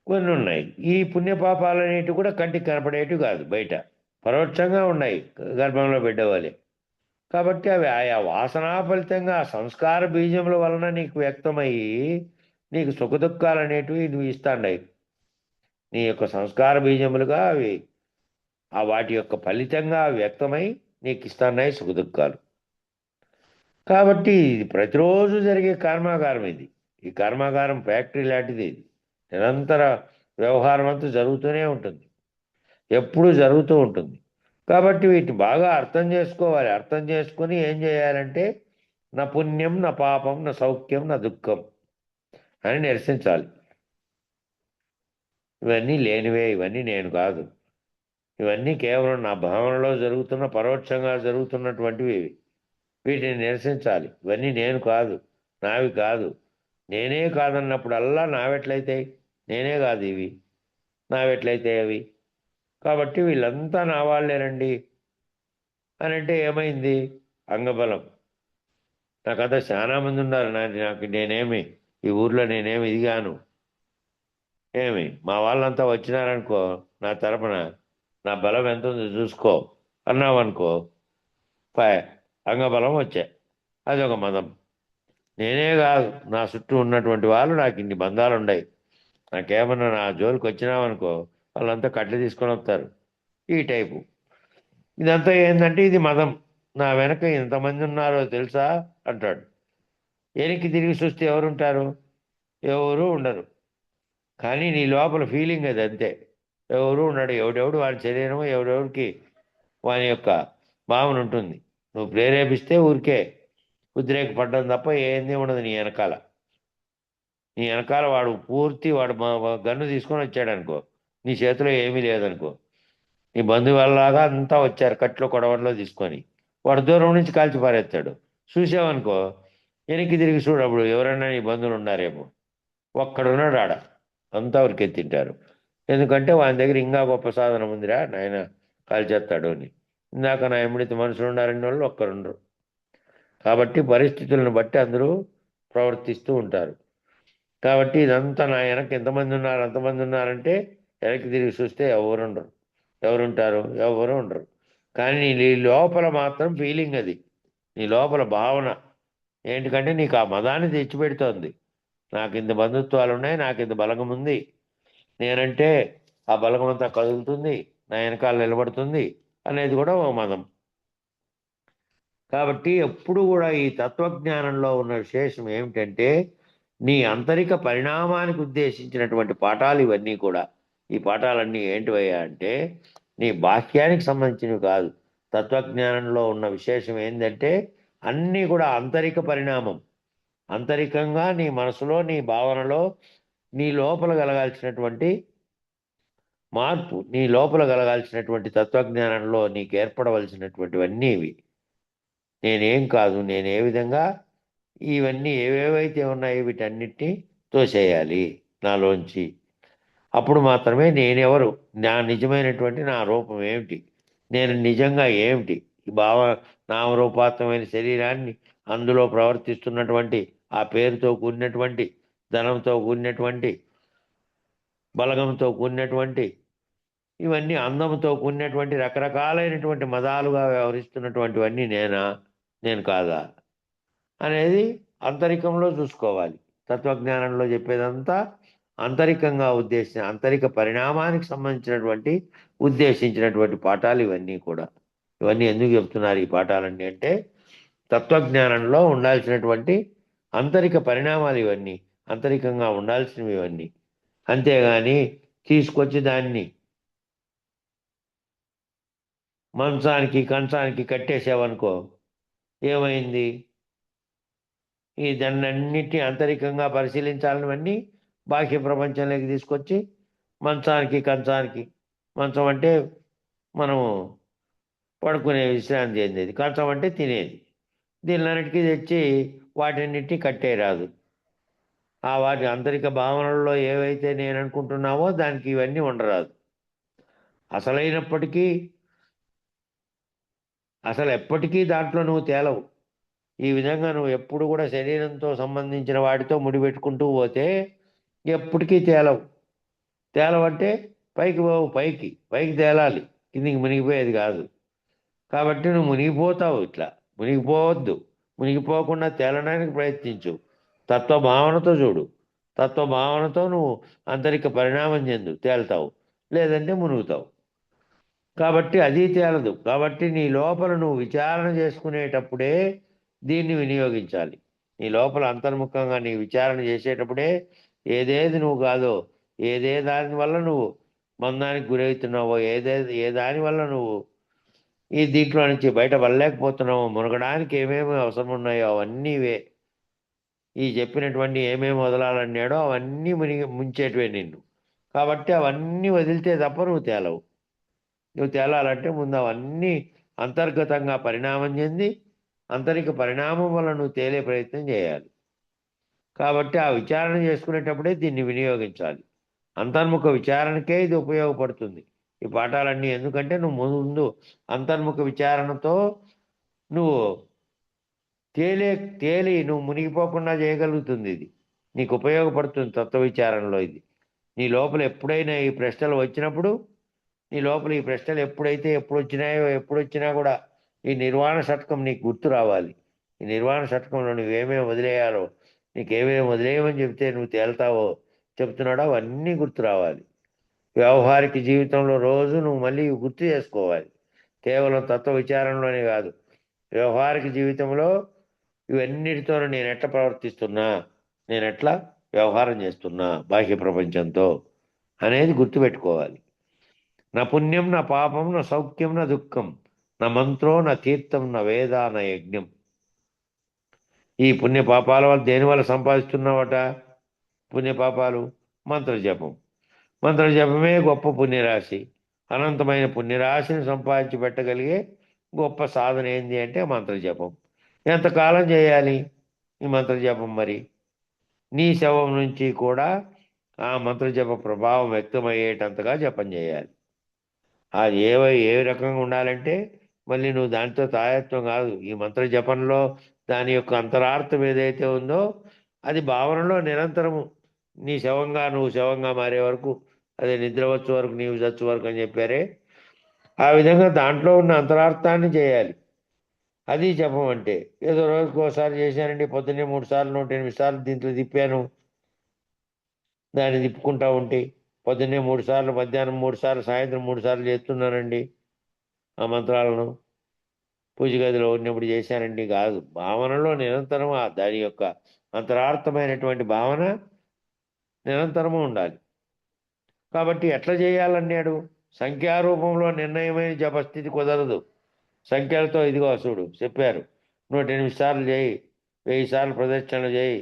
కొన్ని ఉన్నాయి. ఈ పుణ్యపాపాలు అనేటివి కూడా కంటికి కనపడేటివి కాదు, బయట పరోక్షంగా ఉన్నాయి గర్భంలో బిడ్డవాలి. కాబట్టి అవి ఆయా వాసనా ఫలితంగా ఆ సంస్కార బీజముల వలన నీకు వ్యక్తమయ్యి నీకు సుఖదుఖాలు అనేటివి నువ్వు ఇస్తాండాయి. నీ యొక్క సంస్కార బీజములుగా అవి ఆ వాటి యొక్క ఫలితంగా అవి వ్యక్తమై నీకు ఇస్తున్నాయి సుఖదుఖాలు. కాబట్టి ఇది ప్రతిరోజు జరిగే కర్మాగారం ఇది. ఈ కర్మాగారం ఫ్యాక్టరీ లాంటిది. ఇది నిరంతర వ్యవహారం అంతా జరుగుతూనే ఉంటుంది, ఎప్పుడూ జరుగుతూ ఉంటుంది. కాబట్టి వీటిని బాగా అర్థం చేసుకోవాలి. అర్థం చేసుకుని ఏం చేయాలంటే నా పుణ్యం నా పాపం నా సౌఖ్యం నా దుఃఖం అని నిరసించాలి. ఇవన్నీ లేనివే, ఇవన్నీ నేను కాదు, ఇవన్నీ కేవలం నా భావనలో జరుగుతున్న పరోక్షంగా జరుగుతున్నటువంటివి ఇవి. వీటిని నిరసించాలి. ఇవన్నీ నేను కాదు, నావి కాదు. నేనే కాదన్నప్పుడల్లా నావెట్లయితాయి? నేనే కాదు ఇవి, నావెట్లయితే అవి? కాబట్టి వీళ్ళంతా నా వాళ్ళేనండి అని అంటే ఏమైంది? అంగబలం. నాకంతా చాలా మంది ఉన్నారు, నాకు నేనేమి ఈ ఊర్లో నేనేమి ఇదిగాను, ఏమి మా వాళ్ళంతా వచ్చినారనుకో నా తరపున, నా బలం ఎంత ఉందో చూసుకో అన్నావనుకో, అంగబలం వచ్చాయి. అదొక మదం. నేనే కాదు, నా చుట్టూ ఉన్నటువంటి వాళ్ళు నాకు ఇన్ని బంధాలు ఉన్నాయి, నాకేమన్నా నా జోలికి వచ్చినావనుకో వాళ్ళంతా కట్లు తీసుకొని వస్తారు. ఈ టైపు ఇదంతా ఏంటంటే ఇది మదం. నా వెనక ఎంతమంది ఉన్నారో తెలుసా అంటాడు. వెనక్కి తిరిగి చూస్తే ఎవరుంటారు? ఎవరు ఉండరు. కానీ నీ లోపల ఫీలింగ్ అది అంతే. ఎవరు ఉన్నాడు, ఎవడెవడు వాడి శరీరం, ఎవడెవడికి వాని యొక్క భావన ఉంటుంది. నువ్వు ప్రేరేపిస్తే ఊరికే ఉద్రేకపడ్డం తప్ప ఏంది ఉండదు నీ వెనకాల. నీ వెనకాల వాడు పూర్తి వాడు గన్ను తీసుకొని వచ్చాడు అనుకో, నీ చేతిలో ఏమీ లేదనుకో, నీ బంధువులాగా అంతా వచ్చారు కట్లో కొడవట్లో తీసుకొని, వాడు దూరం నుంచి కాల్చి పారేస్తాడు. చూసావనుకో వెనక్కి తిరిగి చూడప్పుడు ఎవరైనా నీ బంధువులు ఉన్నారేమో, ఒక్కడున్నాడు ఆడ, అంతా ఉరికెత్తింటారు. ఎందుకంటే వాని దగ్గర ఇంకా గొప్ప సాధనం ఉందిరా నాయన కాల్చేస్తాడు అని. ఇందాక నా ఎమ్మిడిత మనుషులు ఉన్నారని వాళ్ళు ఒక్కరుండరు. కాబట్టి పరిస్థితులను బట్టి అందరూ ప్రవర్తిస్తూ ఉంటారు. కాబట్టి ఇదంతా నా వెనక ఎంతమంది ఉన్నారు అంతమంది ఉన్నారంటే వెనక్కి తిరిగి చూస్తే ఎవరుండరు. ఎవరుంటారు? ఎవరు ఉండరు. కానీ నీ లోపల మాత్రం ఫీలింగ్ అది, నీ లోపల భావన ఏంటికంటే నీకు ఆ మదాన్ని తెచ్చిపెడుతోంది. నాకు ఇంత బంధుత్వాలు ఉన్నాయి, నాకు ఇంత బలగం ఉంది, నేనంటే ఆ బలగం అంతా కదులుతుంది, నా వెనకాల నిలబడుతుంది అనేది కూడా ఓ మదం. కాబట్టి ఎప్పుడు కూడా ఈ తత్వజ్ఞానంలో ఉన్న విశేషం ఏమిటంటే నీ ఆంతరిక పరిణామానికి ఉద్దేశించినటువంటి పాఠాలు ఇవన్నీ కూడా. ఈ పాఠాలన్నీ ఏంటివయ్యా అంటే నీ బాహ్యానికి సంబంధించినవి కాదు. తత్వజ్ఞానంలో ఉన్న విశేషం ఏంటంటే అన్నీ కూడా ఆంతరిక పరిణామం. ఆంతరికంగా నీ మనసులో నీ భావనలో నీ లోపల కలగాల్సినటువంటి మార్పు, నీ లోపల కలగాల్సినటువంటి తత్వజ్ఞానంలో నీకు ఏర్పడవలసినటువంటివన్నీ ఇవి. నేనేం కాదు, నేను ఏ విధంగా ఇవన్నీ ఏవేవైతే ఉన్నాయో వీటన్నిటినీ తోసేయాలి నాలోంచి. అప్పుడు మాత్రమే నేనెవరు, నా నిజమైనటువంటి నా రూపం ఏమిటి, నేను నిజంగా ఏమిటి, ఈ నామరూపాత్మకమైన శరీరాన్ని అందులో ప్రవర్తిస్తున్నటువంటి ఆ పేరుతో కూడినటువంటి ధనంతో కూడినటువంటి బలగంతో కూడినటువంటి ఇవన్నీ అందంతో కూడినటువంటి రకరకాలైనటువంటి మదాలుగా వ్యవహరిస్తున్నటువంటివన్నీ నేను కాదా అనేది అంతరికంలో చూసుకోవాలి. తత్వజ్ఞానంలో చెప్పేదంతా అంతరికంగా ఆంతరిక పరిణామానికి సంబంధించినటువంటి ఉద్దేశించినటువంటి పాఠాలు ఇవన్నీ కూడా. ఇవన్నీ ఎందుకు చెప్తున్నారు ఈ పాఠాలన్నీ అంటే తత్వజ్ఞానంలో ఉండాల్సినటువంటి ఆంతరిక పరిణామాలు ఇవన్నీ, ఆంతరికంగా ఉండాల్సినవి ఇవన్నీ. అంతేగాని తీసుకొచ్చి దాన్ని మంచానికి కంచానికి కట్టేసావనుకో ఏమైంది? ఈ దాన్నన్నిటినీ ఆంతరికంగా పరిశీలించాలనివన్నీ బాహ్య ప్రపంచంలోకి తీసుకొచ్చి మంచానికి కంచానికి. మంచం అంటే మనము పడుకునే విశ్రాంతి చెందేది, కంచం అంటే తినేది. దీనిలన్నిటికీ తెచ్చి వాటిన్నిటిని కట్టేయరాదు. ఆ వాటి ఆంతరిక భావనల్లో ఏవైతే నేను అనుకుంటున్నామో దానికి ఇవన్నీ ఉండరాదు. అసలైనప్పటికీ అసలు ఎప్పటికీ దాంట్లో నువ్వు తేలవు. ఈ విధంగా నువ్వు ఎప్పుడు కూడా శరీరంతో సంబంధించిన వాటితో ముడిపెట్టుకుంటూ పోతే ఎప్పటికీ తేలవు. తేలవంటే పైకి పోవు, పైకి పైకి తేలాలి, కిందికి మునిగిపోయేది కాదు. కాబట్టి నువ్వు మునిగిపోతావు. ఇట్లా మునిగిపోవద్దు. మునిగిపోకుండా తేలడానికి ప్రయత్నించు. తత్వభావనతో చూడు. తత్వభావనతో నువ్వు ఆంతరిక పరిణామం చెందు, తేలుతావు. లేదంటే మునుగుతావు. కాబట్టి అది తేలదు. కాబట్టి నీ లోపల నువ్వు విచారణ చేసుకునేటప్పుడే దీన్ని వినియోగించాలి. నీ లోపల అంతర్ముఖంగా నీ విచారణ చేసేటప్పుడే ఏదేది నువ్వు కాదో, ఏదే దాని వల్ల నువ్వు బంధానికి గురవుతున్నావో, ఏ దాని వల్ల నువ్వు ఈ దీంట్లో నుంచి బయట పడలేకపోతున్నావో, మునగడానికి ఏమేమి అవసరం ఉన్నాయో అవన్నీ ఇవే. ఈ చెప్పినటువంటి ఏమేమి వదలాలన్నాడో అవన్నీ ముంచేటివే నిన్ను. కాబట్టి అవన్నీ వదిలితే తప్ప నువ్వు తేలవు. నువ్వు తేలాలంటే ముందు అవన్నీ అంతర్గతంగా పరిణామం చెంది ఆంతరిక పరిణామం వల్ల నువ్వు తేలే ప్రయత్నం చేయాలి. కాబట్టి ఆ విచారణ చేసుకునేటప్పుడే దీన్ని వినియోగించాలి. అంతర్ముఖ విచారణకే ఇది ఉపయోగపడుతుంది. ఈ పాఠాలన్నీ ఎందుకంటే నువ్వు ముందు అంతర్ముఖ విచారణతో నువ్వు తేలి నువ్వు మునిగిపోకుండా చేయగలుగుతుంది. ఇది నీకు ఉపయోగపడుతుంది తత్వ విచారణలో. ఇది నీ లోపల ఎప్పుడైనా ఈ ప్రశ్నలు వచ్చినప్పుడు, నీ లోపల ఈ ప్రశ్నలు ఎప్పుడు వచ్చినా కూడా ఈ నిర్వాణ షట్కం నీకు గుర్తు రావాలి. ఈ నిర్వాణ షట్కంలో నువ్వేమేమి వదిలేయాలో, నీకేమేమి వదిలేయమని చెప్తే నువ్వు తేల్తావో చెప్తున్నాడో అవన్నీ గుర్తు రావాలి. వ్యవహారిక జీవితంలో రోజు నువ్వు మళ్ళీ గుర్తు చేసుకోవాలి. కేవలం తత్వ విచారణలోనే కాదు, వ్యవహారిక జీవితంలో ఇవన్నిటితో నేను ఎట్లా ప్రవర్తిస్తున్నా, నేను ఎట్లా వ్యవహారం చేస్తున్నా బాహ్య ప్రపంచంతో అనేది గుర్తుపెట్టుకోవాలి. నా పుణ్యం నా పాపం నా సౌఖ్యం నా దుఃఖం, నా మంత్రో నా తీర్థం నా వేద నా యజ్ఞం. ఈ పుణ్య పాపాల వల్ల దేని వల్ల సంపాదిస్తున్నావట? పుణ్యపాపాలు మంత్రజపం. మంత్రజపమే గొప్ప పుణ్యరాశి. అనంతమైన పుణ్యరాశిని సంపాదించి పెట్టగలిగే గొప్ప సాధన ఏంది అంటే మంత్రజపం. ఎంతకాలం చేయాలి ఈ మంత్రజపం? మరి నీ శవం నుంచి కూడా ఆ మంత్రజప ప్రభావం వ్యక్తమయ్యేటంతగా జపం చేయాలి. అది ఏ రకంగా ఉండాలంటే మళ్ళీ నువ్వు దాంతో తాయత్వం కాదు. ఈ మంత్ర జపంలో దాని యొక్క అంతరార్థం ఏదైతే ఉందో అది భావనలో నిరంతరము నీ నువ్వు శవంగా మారే వరకు, అదే నిద్ర వచ్చే వరకు, నీవు చచ్చు వరకు అని చెప్పారే, ఆ విధంగా దాంట్లో ఉన్న అంతరార్థాన్ని చేయాలి. అది జపం అంటే. ఏదో రోజుకి ఒకసారి చేశానండి, పొద్దున్నే 3 సార్లు 108 సార్లు దీంట్లో తిప్పాను, దాన్ని తిప్పుకుంటా ఉంటే పొద్దున్నే 3 సార్లు, మధ్యాహ్నం 3 సార్లు, సాయంత్రం 3 సార్లు చేస్తున్నానండి ఆ మంత్రాలను, పూజ గదిలో ఉన్నప్పుడు చేశానండి కాదు. భావనలో నిరంతరం దాని యొక్క అంతరార్థమైనటువంటి భావన నిరంతరము ఉండాలి. కాబట్టి ఎట్లా చేయాలన్నాడు? సంఖ్యారూపంలో నిర్ణయమైన జపస్థితి కుదరదు. సంఖ్యలతో ఇదిగో చూడు చెప్పారు, 108 సార్లు చేయి, 1000 సార్లు ప్రదక్షిణలు చేయి,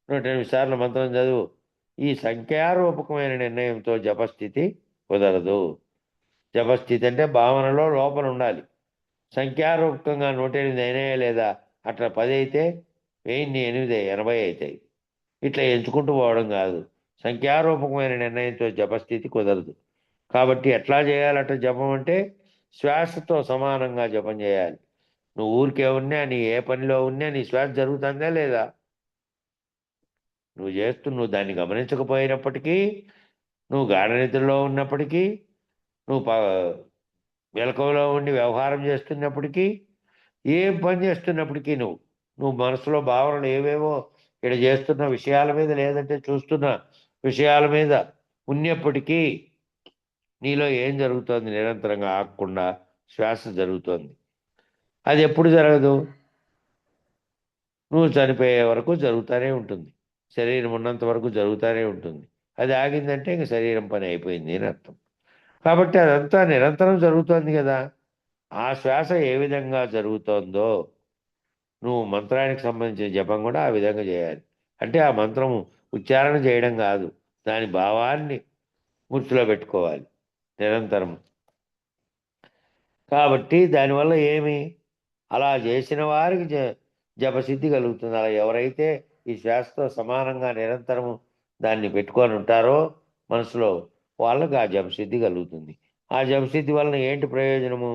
108 సార్లు మంత్రం చదువు. ఈ సంఖ్యారూపకమైన నిర్ణయంతో జపస్థితి కుదరదు. జపస్థితి అంటే భావనలో లోపల ఉండాలి. సంఖ్యారూపకంగా 108 అయినాయా లేదా? అట్లా 10 అయితే 1008 80 అవుతాయి. ఇట్లా ఎంచుకుంటూ పోవడం కాదు. సంఖ్యారూపకమైన నిర్ణయంతో జపస్థితి కుదరదు. కాబట్టి ఎట్లా చేయాలట జపం అంటే? శ్వాసతో సమానంగా జపం చేయాలి. నువ్వు ఊరికే ఉన్నా, నీ ఏ పనిలో ఉన్నా నీ శ్వాస జరుగుతుందా లేదా? నువ్వు దాన్ని గమనించకపోయినప్పటికీ, నువ్వు గాఢ నిద్రలో ఉన్నప్పటికీ, నువ్వు వెలకంలో ఉండి వ్యవహారం చేస్తున్నప్పటికీ, ఏం పని చేస్తున్నప్పటికీ నువ్వు మనసులో భావనలు ఏవేవో ఇక్కడ చేస్తున్న విషయాల మీద, లేదంటే చూస్తున్న విషయాల మీద ఉన్నప్పటికీ నీలో ఏం జరుగుతోంది? నిరంతరంగా ఆగకుండా శ్వాస జరుగుతోంది. అది ఎప్పుడు జరగదు? నువ్వు చనిపోయే వరకు జరుగుతూనే ఉంటుంది. శరీరం ఉన్నంత వరకు జరుగుతూనే ఉంటుంది. అది ఆగిందంటే ఇంక శరీరం పని అయిపోయింది అని అర్థం. కాబట్టి అదంతా నిరంతరం జరుగుతోంది కదా. ఆ శ్వాస ఏ విధంగా జరుగుతోందో నువ్వు మంత్రానికి సంబంధించిన జపం కూడా ఆ విధంగా చేయాలి. అంటే ఆ మంత్రము ఉచ్చారణ చేయడం కాదు, దాని భావాన్ని గుర్తులో పెట్టుకోవాలి నిరంతరం. కాబట్టి దానివల్ల ఏమి, అలా చేసిన వారికి జపసిద్ధి కలుగుతుంది. అలా ఎవరైతే ఈ శ్వాసతో సమానంగా నిరంతరము దాన్ని పెట్టుకొని ఉంటారో మనసులో, వాళ్ళకి ఆ జపసిద్ధి కలుగుతుంది. ఆ జపసిద్ధి వలన ఏంటి ప్రయోజనము?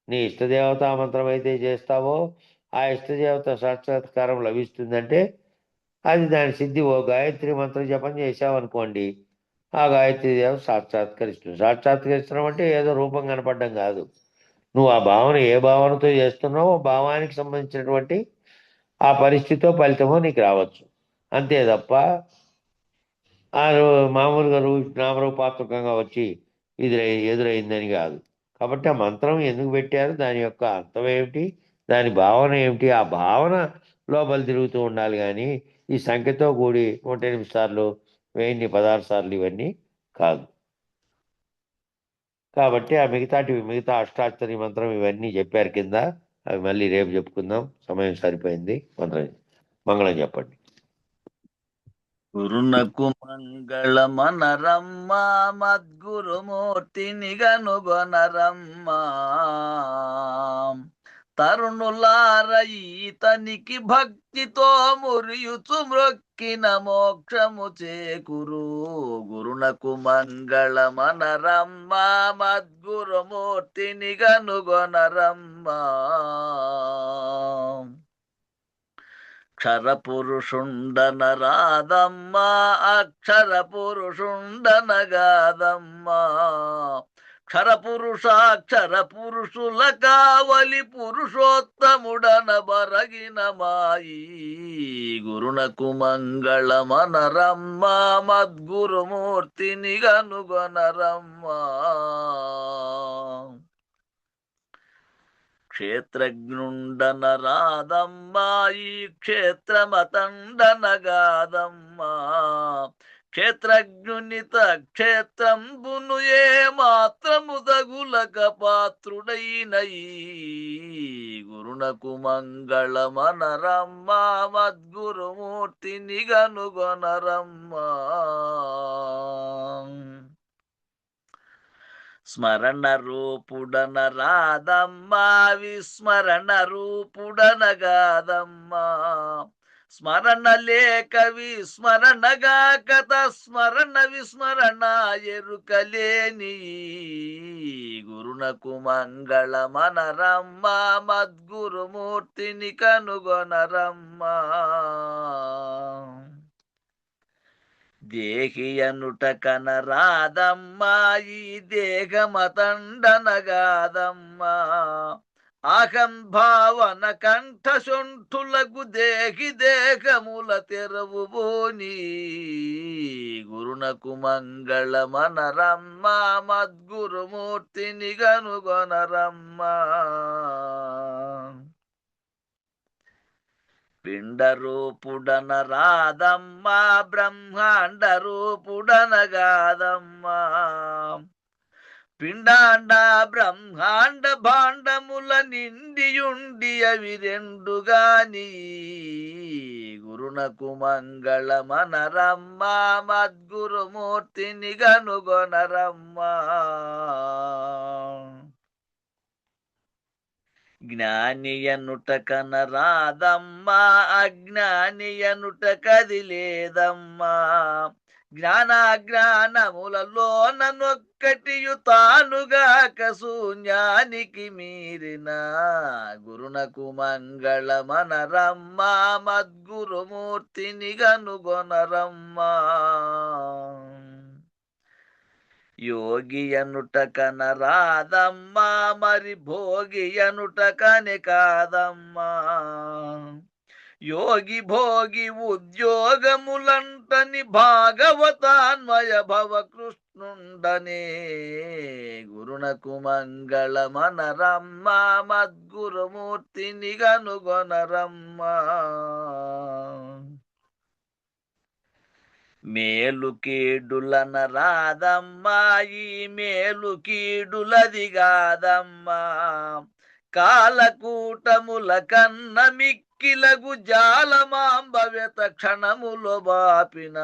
నీ ఇష్టదేవతా మంత్రం అయితే చేస్తావో ఆ ఇష్టదేవత సాక్షాత్కారం లభిస్తుందంటే అది దాని సిద్ధి. ఓ గాయత్రి మంత్రం జపం చేసావనుకోండి, ఆ గాయత్రి దేవత సాక్షాత్కరిస్తుంది. సాక్షాత్కరిస్తున్నాం అంటే ఏదో రూపం కనపడడం కాదు. నువ్వు ఆ భావన ఏ భావనతో చేస్తున్నావో భావానికి సంబంధించినటువంటి ఆ పరిస్థితితో ఫలితమో నీకు రావచ్చు. అంతే తప్ప మామూలుగా నామరూపాత్మకంగా వచ్చి ఇది ఎదురైందని కాదు. కాబట్టి ఆ మంత్రం ఎందుకు పెట్టారు, దాని యొక్క అర్థం ఏమిటి, దాని భావన ఏమిటి, ఆ భావన లోపల తిరుగుతూ ఉండాలి. కానీ ఈ సంఖ్యతో కూడి 108 సార్లు 1016 సార్లు ఇవన్నీ కాదు. కాబట్టి ఆ మిగతా అష్టాక్షరి మంత్రం ఇవన్నీ చెప్పారు కింద, అవి మళ్ళీ రేపు చెప్పుకుందాం. సమయం సరిపోయింది. మంగళం చెప్పండి. గురునకు మంగళమనరమ్మ మద్గురుమూర్తిని గనుగొనరమ్మ. తరుణులార ఈతనికి భక్తితో మురియుచు మ్రొక్కిన మోక్షము చేకురు. గురునకు మంగళమనరమ్మ మద్గురుమూర్తిని గనుగొనరమ్మ. అక్షర పురుషుండనరాదమ్మా అక్షర పురుషుండనగాదమ్మా. క్షర పురుషుల కావలి పురుషోత్తముడన బరగిన మాయి. గురునకు మంగళమనరమ్మా మద్గురుమూర్తిని గనుగొనరమ్మా. క్షేత్రజ్ఞుండనరాదమ్మా ఈ క్షేత్రమతండనగాదమ్మా. క్షేత్రజ్ఞునిత క్షేత్రంబును ఏ మాత్రము దగులక పాత్రుడైన ఈ. గురునకు మంగళమనరమ్మా మద్గురుమూర్తిని గనుగొనరమ్మా. స్మరణ రూపుడన రాదమ్మా విస్మరణ రూపుడనగాదమ్మా. స్మరణ లేక విస్మరణగాక తస్మరణ విస్మరణ ఎరుకలేని. గురునకు మంగళమనరమ్మా మద్గురుమూర్తిని కనుగొనరమ్మా. దేహి అనుట కనరాదమ్మా ఈ దేహమతండనగాదమ్మా. అహం భావన కంఠశొంఠులకు దేహి దేహముల తెరవుబోని. గురునకు మంగళమనరమ్మా మద్గురుమూర్తిని గనుగొనరమ్మా. పిండ రూపుడన రాదమ్మా బ్రహ్మాండ రూపుడనగాదమ్మా. పిండాండ బ్రహ్మాండ భాండముల నిండియుండి అవి రెండుగాని. గురునకు మంగళమనరమ్మా మద్గురుమూర్తిని గనుగొనరమ్మా. జ్ఞానియనుట కనరాదమ్మా అజ్ఞానియనుట కదిలేదమ్మా. జ్ఞానాజ్ఞానములలో నొక్కటియు తానుగాక శూన్యానికి మీరిన. గురునకు మంగళమనరమ్మా మద్గురుమూర్తిని గనుగొనరమ్మా. యోగి అనుట కనరాదమ్మా మరి భోగి అనుట కని కాదమ్మా. యోగి భోగి ఉద్యోగములంటని భాగవతాన్వయ భవ కృష్ణుండనే. గురునకు మంగళమనరమ్మా మద్గురుమూర్తిని గనుగొనరమ్మా. మేలు కీడులన రాదమ్మా ఈ మేలు కీడులది కాదమ్మా. కాలకూటముల కన్న మిక్కి కోకిలకు జాలమాంబవ్యత క్షణములో బాపిన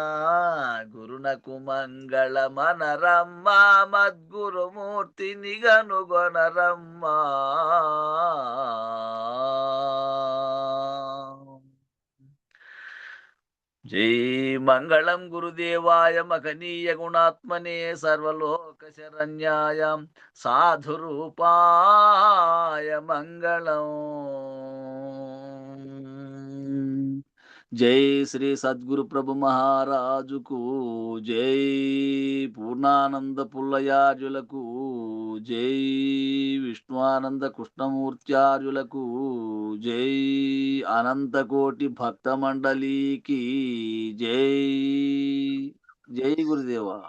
గురునకు మంగళ మనరమ్మ మద్గురుమూర్తిని గనుగొనరమ్మ. జై మంగళం గురుదేవాయ మహనీయ గుణాత్మనే సర్వలోక శరణ్యాయ సాధురూపాయ మంగళం. జై శ్రీ సద్గురు ప్రభు మహారాజుకు జై. పూర్ణానంద పుల్లయార్యులకు జై. విష్ణువానంద కృష్ణమూర్త్యార్యులకు జై. అనంతకోటి భక్త మండలికి జై. జై గురుదేవా.